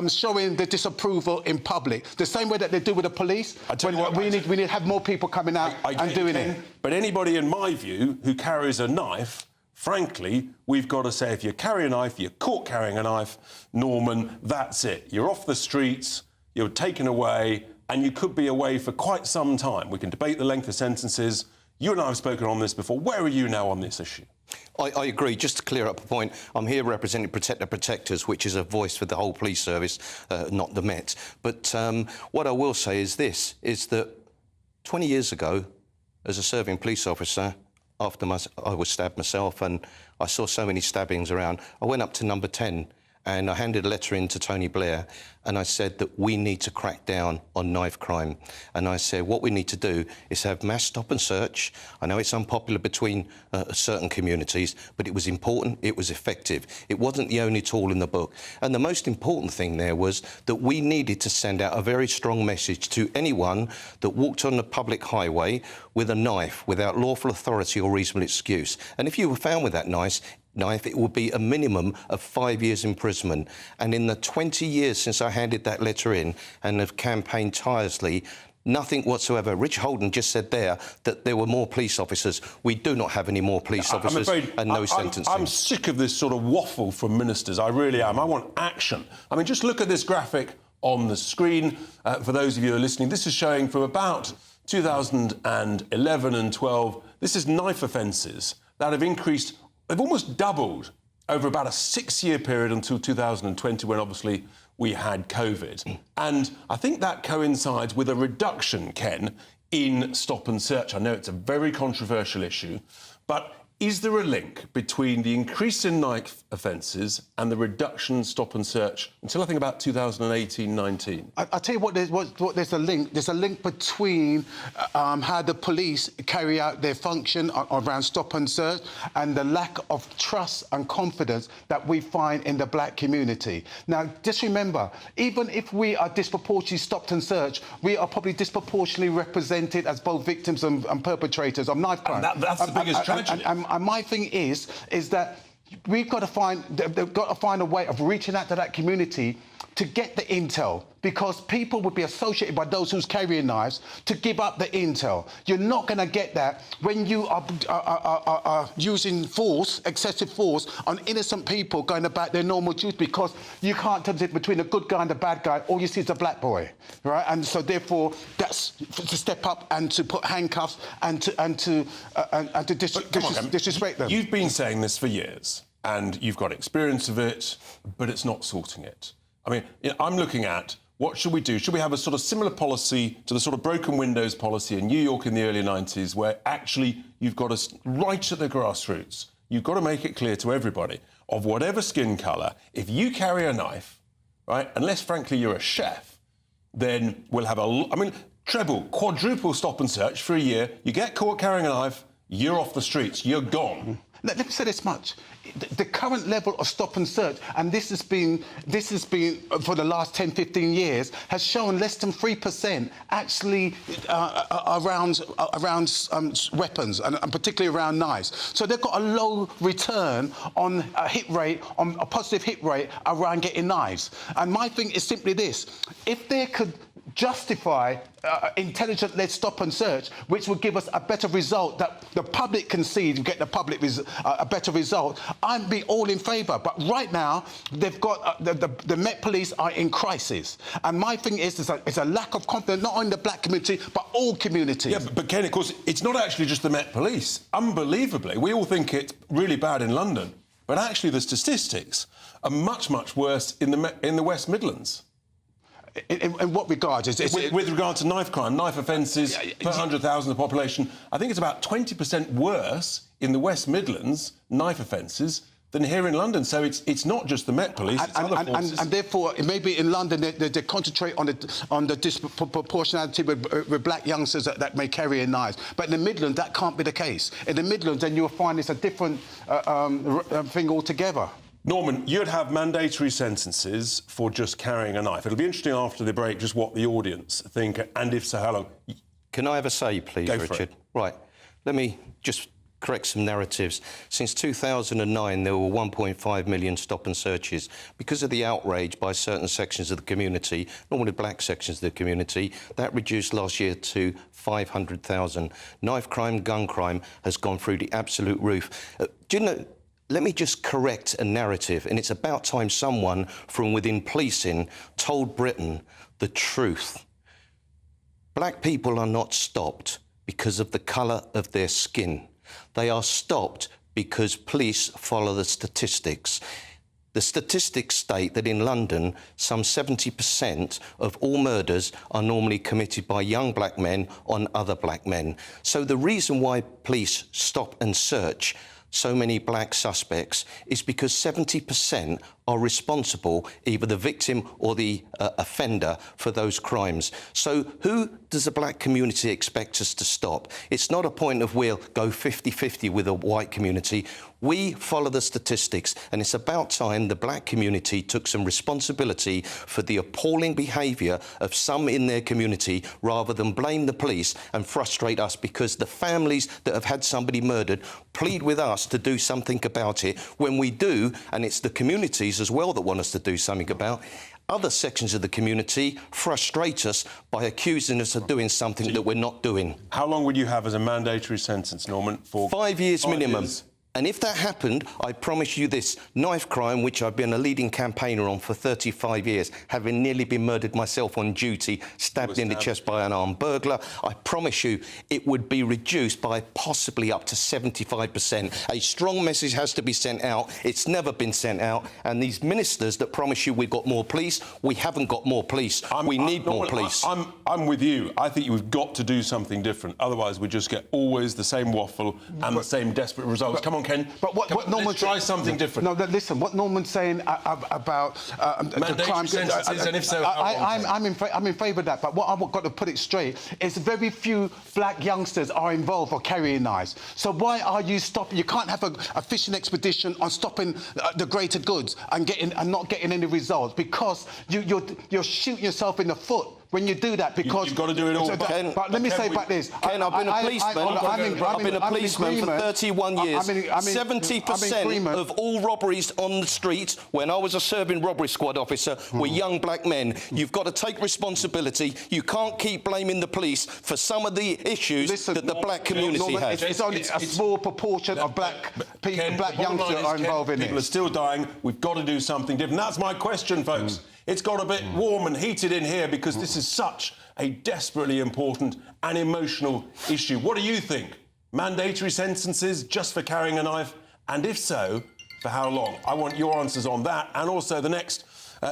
showing the disapproval in public, the same way that they do with the police. We need to have more people coming out and doing it. But anybody, in my view, who carries a knife, frankly, we've got to say, if you carry a knife, you're caught carrying a knife, Norman, that's it. You're off the streets, you're taken away, and you could be away for quite some time. We can debate the length of sentences. You and I have spoken on this before. Where are you now on this issue? I agree. Just to clear up a point, I'm here representing Protect the Protectors, which is a voice for the whole police service, not the Met. But what I will say is this, is that 20 years ago, as a serving police officer, after I was stabbed myself and I saw so many stabbings around, I went up to number 10 and I handed a letter in to Tony Blair and I said that we need to crack down on knife crime. And I said what we need to do is have mass stop and search. I know it's unpopular between certain communities, but it was important, it was effective. It wasn't the only tool in the book. And the most important thing there was that we needed to send out a very strong message to anyone that walked on the public highway with a knife without lawful authority or reasonable excuse. And if you were found with that knife, it would be a minimum of 5 years imprisonment. And in the 20 years since I handed that letter in and have campaigned tirelessly, nothing whatsoever. Rich Holden just said there that there were more police officers. We do not have any more police officers and no sentencing. I'm sick of this sort of waffle from ministers. I really am. I want action. I mean, just look at this graphic on the screen. For those of you who are listening, this is showing from about 2011 and 12. This is knife offences that have increased. They've almost doubled over about a 6-year period until 2020, when obviously we had COVID. And I think that coincides with a reduction, Ken, in stop and search. I know it's a very controversial issue, but is there a link between the increase in knife offences and the reduction in stop and search until I think about 2018-19? I'll tell you what, there's a link. There's a link between how the police carry out their function around stop and search and the lack of trust and confidence that we find in the black community. Now, just remember, even if we are disproportionately stopped and searched, we are probably disproportionately represented as both victims and perpetrators of knife crime. And that's the biggest tragedy. And my thing is that they've got to find a way of reaching out to that community to get the intel, because people would be associated by those who's carrying knives to give up the intel. You're not going to get that when you are using force, excessive force, on innocent people going about their normal duties, because you can't tell between a good guy and a bad guy. All you see is a black boy, right? And so therefore, that's to step up and to put handcuffs and to disrespect them. You've been saying this for years, and you've got experience of it, but it's not sorting it. I mean, I'm looking at what should we do? Should we have a sort of similar policy to the sort of broken windows policy in New York in the early 90s, where actually you've got to, right at the grassroots, you've got to make it clear to everybody, of whatever skin colour, if you carry a knife, right, unless, frankly, you're a chef, then we'll have treble, quadruple stop and search for a year. You get caught carrying a knife, you're off the streets, you're gone. Let me say this much. The current level of stop and search, and this has been for the last 10, 15 years, has shown less than 3% actually around weapons, and particularly around knives. So they've got a low return on a hit rate, on a positive hit rate around getting knives. And my thing is simply this: if there could justify intelligent-led stop and search, which would give us a better result that the public can see and get the public a better result, I'd be all in favour. But right now, they've got the Met Police are in crisis, and my thing is there's a lack of confidence not only in the black community but all communities. Yeah, but Ken, of course, it's not actually just the Met Police. Unbelievably, we all think it's really bad in London, but actually the statistics are much, much worse in the West Midlands. In what regard? With regard to knife crime, knife offences per 100,000 of the population, I think it's about 20% worse in the West Midlands, knife offences, than here in London. So it's not just the Met Police, it's other forces. And therefore, maybe in London they concentrate on the disproportionality with black youngsters that may carry in knives. But in the Midlands, that can't be the case. In the Midlands, then you'll find it's a different thing altogether. Norman, you'd have mandatory sentences for just carrying a knife. It'll be interesting after the break just what the audience think, and if so, how long. Can I have a say, please, Go for Richard? it. Right. Let me just correct some narratives. Since 2009, there were 1.5 million stop and searches. Because of the outrage by certain sections of the community, normally black sections of the community, that reduced last year to 500,000. Knife crime, gun crime has gone through the absolute roof. Do you know... Let me just correct a narrative, and it's about time someone from within policing told Britain the truth. Black people are not stopped because of the colour of their skin. They are stopped because police follow the statistics. The statistics state that in London, some 70% of all murders are normally committed by young black men on other black men. So the reason why police stop and search so many black suspects is because 70% are responsible, either the victim or the offender, for those crimes. So who does the black community expect us to stop? It's not a point of we'll go 50-50 with a white community. We follow the statistics, and it's about time the black community took some responsibility for the appalling behaviour of some in their community, rather than blame the police and frustrate us because the families that have had somebody murdered plead with us to do something about it. When we do, and it's the communities as well that want us to do something about, other sections of the community frustrate us by accusing us of doing something that we're not doing. How long would you have as a mandatory sentence, Norman? For 5 years minimum. And if that happened, I promise you this, knife crime, which I've been a leading campaigner on for 35 years, having nearly been murdered myself on duty, stabbed in the chest by an armed burglar, I promise you it would be reduced by possibly up to 75%. A strong message has to be sent out. It's never been sent out. And these ministers that promise you we've got more police, we haven't got more police. We need more police. I'm with you. I think you've got to do something different. Otherwise, we just get always the same waffle and the same desperate results. Come on, Ken. But what Norman's try something different. No, listen. What Norman's saying about the crime sentences, and if so, I'm in favour of that. But what I've got to put it straight is very few black youngsters are involved for carrying knives. So why are you stopping? You can't have a fishing expedition on stopping the greater goods and not getting any results because you're shooting yourself in the foot when you do that, because you've got to do it all. But let me say about this. Ken, I've been a policeman. I've been a policeman for 31 years. 70% of all robberies on the street, when I was a serving robbery squad officer, were young black men. You've got to take responsibility. You can't keep blaming the police for some of the issues that the black community has. It's only a small proportion of black people, black youngsters are involved in this. People are still dying. We've got to do something different. That's my question, folks. It's got a bit warm and heated in here because this is such a desperately important and emotional issue. What do you think? Mandatory sentences just for carrying a knife? And if so, for how long? I want your answers on that. And also the next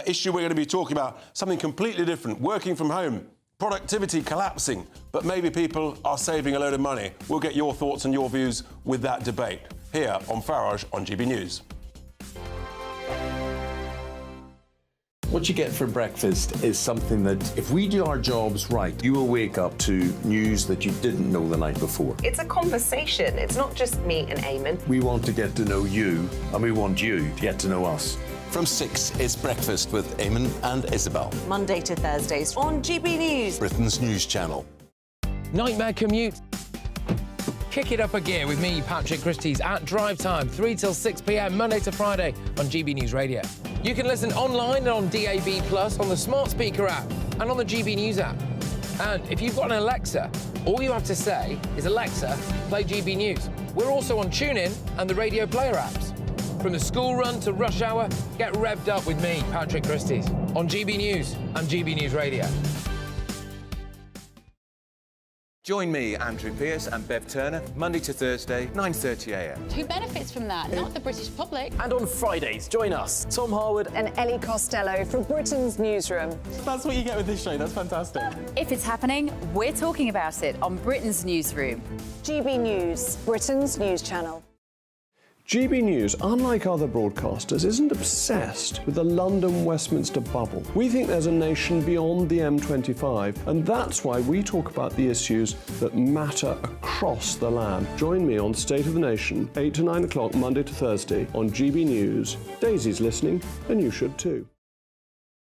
issue we're going to be talking about, something completely different, working from home. Productivity collapsing, but maybe people are saving a load of money. We'll get your thoughts and your views with that debate here on Farage on GB News. What you get for breakfast is something that, if we do our jobs right, you will wake up to news that you didn't know the night before. It's a conversation. It's not just me and Eamon. We want to get to know you, and we want you to get to know us. From 6, it's Breakfast with Eamon and Isabel. Monday to Thursdays on GB News, Britain's news channel. Nightmare commute. Kick it up a gear with me, Patrick Christie's, at drive time, 3 till 6 p.m, Monday to Friday on GB News Radio. You can listen online and on DAB+, on the smart speaker app, and on the GB News app. And if you've got an Alexa, all you have to say is, Alexa, play GB News. We're also on TuneIn and the Radio Player apps. From the school run to rush hour, get revved up with me, Patrick Christys, on GB News and GB News Radio. Join me, Andrew Pearce and Bev Turner, Monday to Thursday, 9:30am. Who benefits from that? Not the British public. And on Fridays, join us, Tom Harwood and Ellie Costello from Britain's Newsroom. That's what you get with this show. That's fantastic. If it's happening, we're talking about it on Britain's Newsroom. GB News, Britain's news channel. GB News, unlike other broadcasters, isn't obsessed with the London-Westminster bubble. We think there's a nation beyond the M25, and that's why we talk about the issues that matter across the land. Join me on State of the Nation, 8 to 9 o'clock, Monday to Thursday, on GB News. Daisy's listening, and you should too.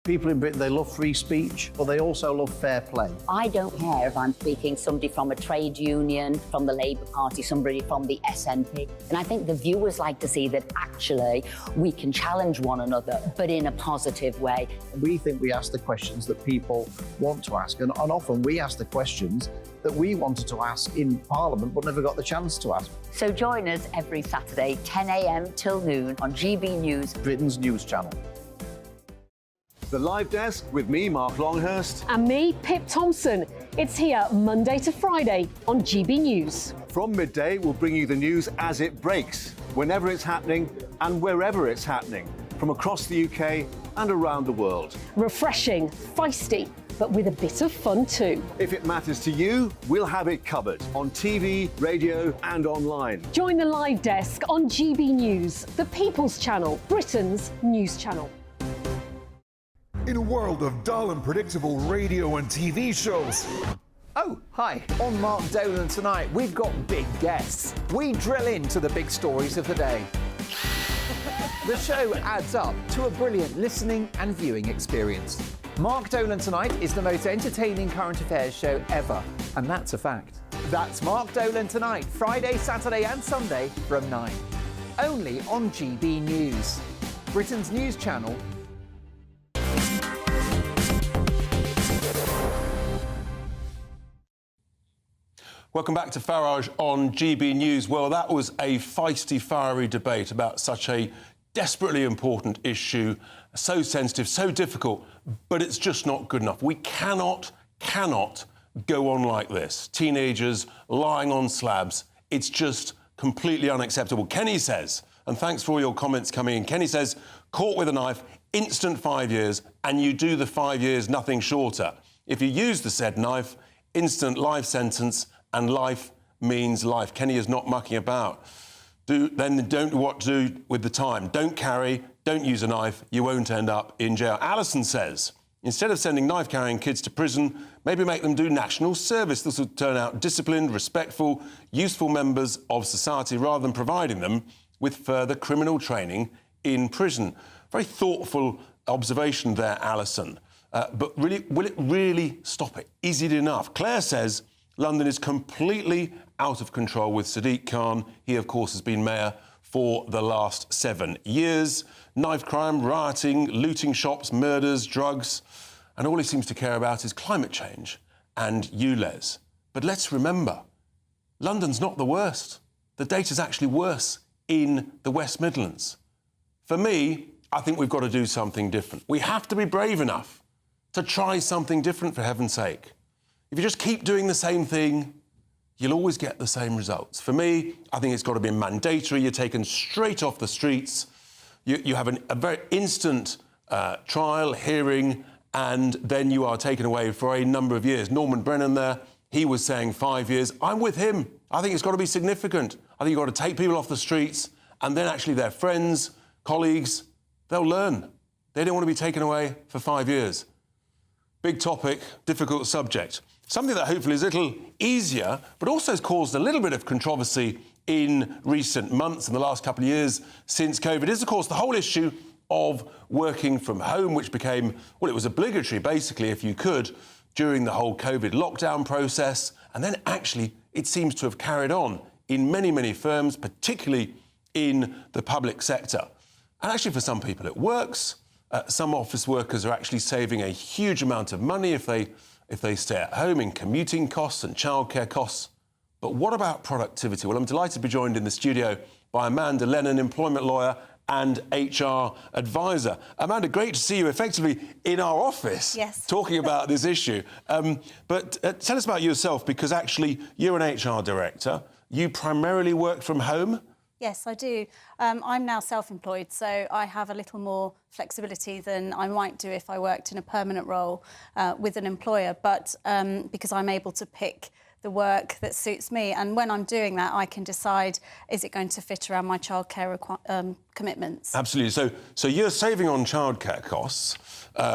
People in Britain, they love free speech, but they also love fair play. I don't care if I'm speaking somebody from a trade union, from the Labour Party, somebody from the SNP. And I think the viewers like to see that actually we can challenge one another, but in a positive way. We think we ask the questions that people want to ask, and often we ask the questions that we wanted to ask in Parliament but never got the chance to ask. So join us every Saturday, 10 a.m. till noon on GB News, Britain's news channel. The Live Desk with me, Mark Longhurst. And me, Pip Thompson. It's here Monday to Friday on GB News. From midday, we'll bring you the news as it breaks, whenever it's happening and wherever it's happening, from across the UK and around the world. Refreshing, feisty, but with a bit of fun too. If it matters to you, we'll have it covered on TV, radio and online. Join the Live Desk on GB News, the People's Channel, Britain's news channel. In a world of dull and predictable radio and TV shows. Oh, hi. On Mark Dolan tonight, we've got big guests. We drill into the big stories of the day. The show adds up to a brilliant listening and viewing experience. Mark Dolan Tonight is the most entertaining current affairs show ever, and that's a fact. That's Mark Dolan Tonight, Friday, Saturday and Sunday from 9. Only on GB News, Britain's news channel. Welcome back to Farage on GB News. Well, that was a feisty, fiery debate about such a desperately important issue, so sensitive, so difficult, but it's just not good enough. We cannot go on like this. Teenagers lying on slabs. It's just completely unacceptable. Kenny says, and thanks for all your comments coming in, Kenny says, caught with a knife, instant 5 years, and you do the 5 years nothing shorter. If you use the said knife, instant life sentence, and life means life. Kenny is not mucking about. Then don't know what to do with the time. Don't carry, don't use a knife, you won't end up in jail. Alison says, instead of sending knife-carrying kids to prison, maybe make them do national service. This will turn out disciplined, respectful, useful members of society rather than providing them with further criminal training in prison. Very thoughtful observation there, Alison. But really, will it really stop it? Is it enough? Claire says, London is completely out of control with Sadiq Khan. He, of course, has been mayor for the last 7 years. Knife crime, rioting, looting shops, murders, drugs. And all he seems to care about is climate change and ULEZ. But let's remember, London's not the worst. The data's actually worse in the West Midlands. For me, I think we've got to do something different. We have to be brave enough to try something different, for heaven's sake. If you just keep doing the same thing, you'll always get the same results. For me, I think it's got to be mandatory. You're taken straight off the streets. You have a very instant trial, hearing, and then you are taken away for a number of years. Norman Brennan there, he was saying 5 years. I'm with him. I think it's got to be significant. I think you've got to take people off the streets, and then actually their friends, colleagues, they'll learn. They don't want to be taken away for 5 years. Big topic, difficult subject. Something that hopefully is a little easier, but also has caused a little bit of controversy in recent months, in the last couple of years since COVID, is, of course, the whole issue of working from home, which became, well, it was obligatory, basically, if you could, during the whole COVID lockdown process. And then, actually, it seems to have carried on in many, many firms, particularly in the public sector. And actually, for some people, it works. some office workers are actually saving a huge amount of money if they stay at home in commuting costs and childcare costs. But what about productivity? Well, I'm delighted to be joined in the studio by Amanda Lennon, employment lawyer and HR advisor. Amanda, great to see you effectively in our office talking about this issue. But tell us about yourself, because actually you're an HR director. You primarily work from home? Yes, I do. I'm now self-employed, so I have a little more flexibility than I might do if I worked in a permanent role with an employer, but because I'm able to pick the work that suits me. And when I'm doing that, I can decide, is it going to fit around my childcare commitments? Absolutely. So you're saving on childcare costs,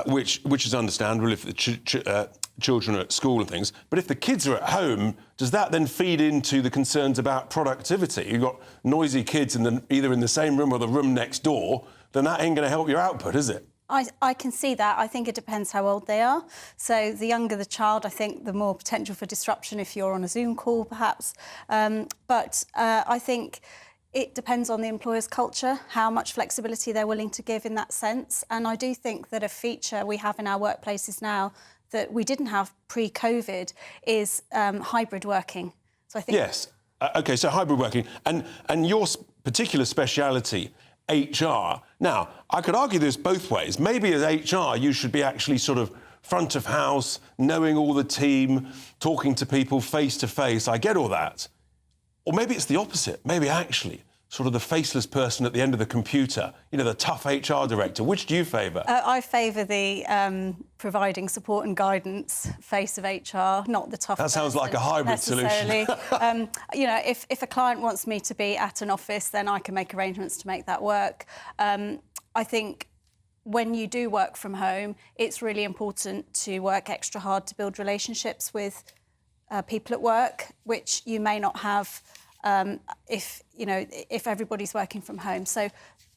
which is understandable if the children are at school and things. But if the kids are at home, does that then feed into the concerns about productivity? You've got noisy kids either in the same room or the room next door, then that ain't going to help your output, is it? I can see that. I think it depends how old they are. So the younger the child, I think the more potential for disruption if you're on a Zoom call, perhaps. But I think it depends on the employer's culture, how much flexibility they're willing to give in that sense. And I do think that a feature we have in our workplaces now that we didn't have pre-COVID is hybrid working. So I think... Yes. OK, so hybrid working. And your particular speciality, HR. Now, I could argue this both ways. Maybe as HR, you should be actually sort of front of house, knowing all the team, talking to people face to face. I get all that. Or maybe it's the opposite. Maybe actually sort of the faceless person at the end of the computer, you know, the tough HR director. Which do you favour? I favour the providing support and guidance face of HR, not the tough That sounds like a hybrid solution. You know, if a client wants me to be at an office, then I can make arrangements to make that work. I think when you do work from home, it's really important to work extra hard to build relationships with people at work, which you may not have if everybody's working from home. So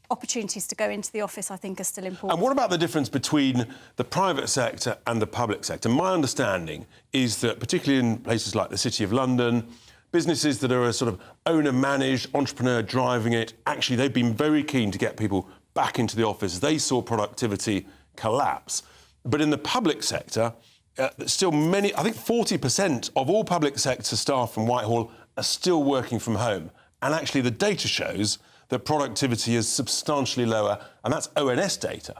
opportunities to go into the office, I think, are still important. And what about the difference between the private sector and the public sector? My understanding is that, particularly in places like the City of London, businesses that are a sort of owner-managed, entrepreneur driving it, actually, they've been very keen to get people back into the office. They saw productivity collapse. But in the public sector, still many, I think 40% of all public sector staff from Whitehall are still working from home. And actually the data shows that productivity is substantially lower, and that's ONS data.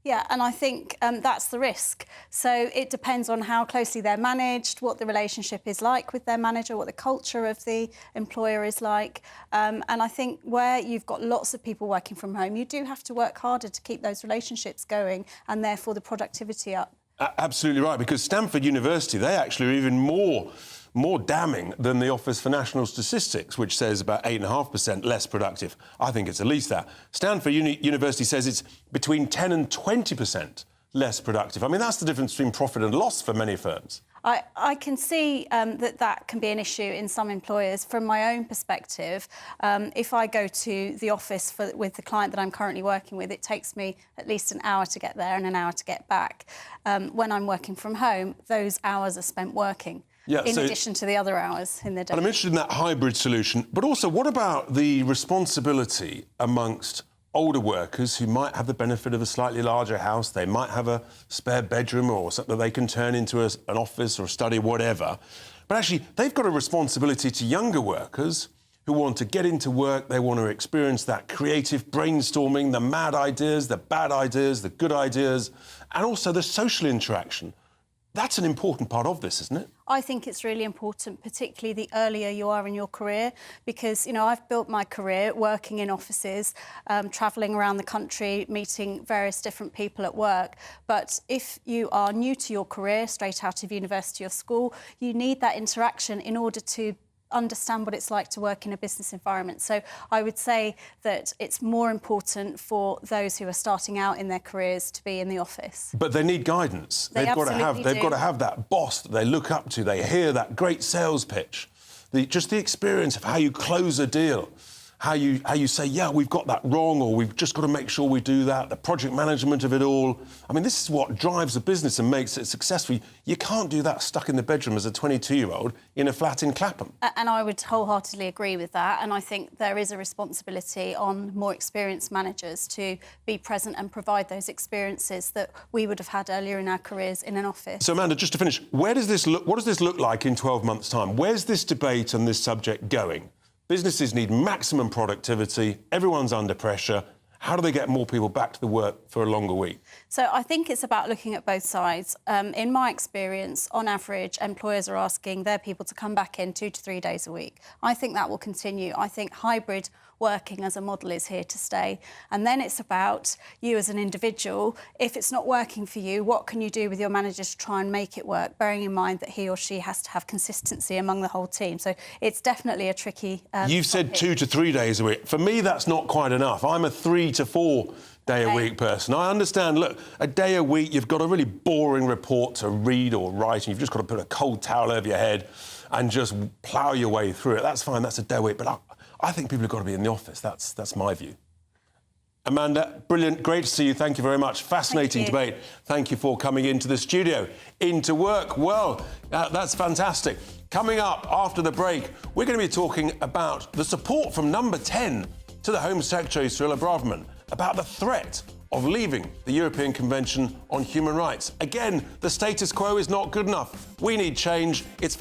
Yeah, and I think that's the risk. So it depends on how closely they're managed, what the relationship is like with their manager, what the culture of the employer is like. And I think where you've got lots of people working from home, you do have to work harder to keep those relationships going and therefore the productivity up. Absolutely right, because Stanford University, they actually are even more damning than the Office for National Statistics, which says about 8.5% less productive. I think it's at least that. Stanford University says it's between 10 and 20% less productive. I mean, that's the difference between profit and loss for many firms. I can see that can be an issue in some employers. From my own perspective, if I go to the office with the client that I'm currently working with, it takes me at least an hour to get there and an hour to get back. When I'm working from home, those hours are spent working. Yeah, in addition to the other hours in the day. And I'm interested in that hybrid solution. But also, what about the responsibility amongst older workers who might have the benefit of a slightly larger house? They might have a spare bedroom or something that they can turn into an office or a study, whatever. But actually, they've got a responsibility to younger workers who want to get into work. They want to experience that creative brainstorming, the mad ideas, the bad ideas, the good ideas, and also the social interaction. That's an important part of this, isn't it? I think it's really important, particularly the earlier you are in your career, because, you know, I've built my career working in offices, travelling around the country, meeting various different people at work. But if you are new to your career, straight out of university or school, you need that interaction in order to understand what it's like to work in a business environment. So I would say that it's more important for those who are starting out in their careers to be in the office. But they need guidance. They've got to have that boss that they look up to. They hear that great sales pitch, just the experience of how you close a deal, how you say, yeah, we've got that wrong, or we've just got to make sure we do that, the project management of it all. I mean, this is what drives a business and makes it successful. You can't do that stuck in the bedroom as a 22-year-old in a flat in Clapham. And I would wholeheartedly agree with that. And I think there is a responsibility on more experienced managers to be present and provide those experiences that we would have had earlier in our careers in an office. So, Amanda, just to finish, what does this look like in 12 months' time? Where's this debate on this subject going? Businesses need maximum productivity. Everyone's under pressure. How do they get more people back to the work for a longer week? So I think it's about looking at both sides. In my experience, on average, employers are asking their people to come back in 2 to 3 days a week. I think that will continue. I think hybrid working as a model is here to stay. And then it's about you as an individual. If it's not working for you, what can you do with your manager to try and make it work, bearing in mind that he or she has to have consistency among the whole team. So it's definitely a tricky You've said 2 to 3 days a week. For me, that's not quite enough. I'm a 3 to 4 day a week person. I understand, look, a day a week, you've got a really boring report to read or write, and you've just got to put a cold towel over your head and just plough your way through it. That's fine, that's a day a week, but I think people have got to be in the office. That's my view. Amanda, brilliant, great to see you. Thank you very much. Fascinating debate. Thank you for coming into the studio. Into work, well, that's fantastic. Coming up after the break, we're going to be talking about the support from Number 10 to the Home Secretary, Cyrilla Braverman, about the threat of leaving the European Convention on Human Rights. Again, the status quo is not good enough. We need change. It's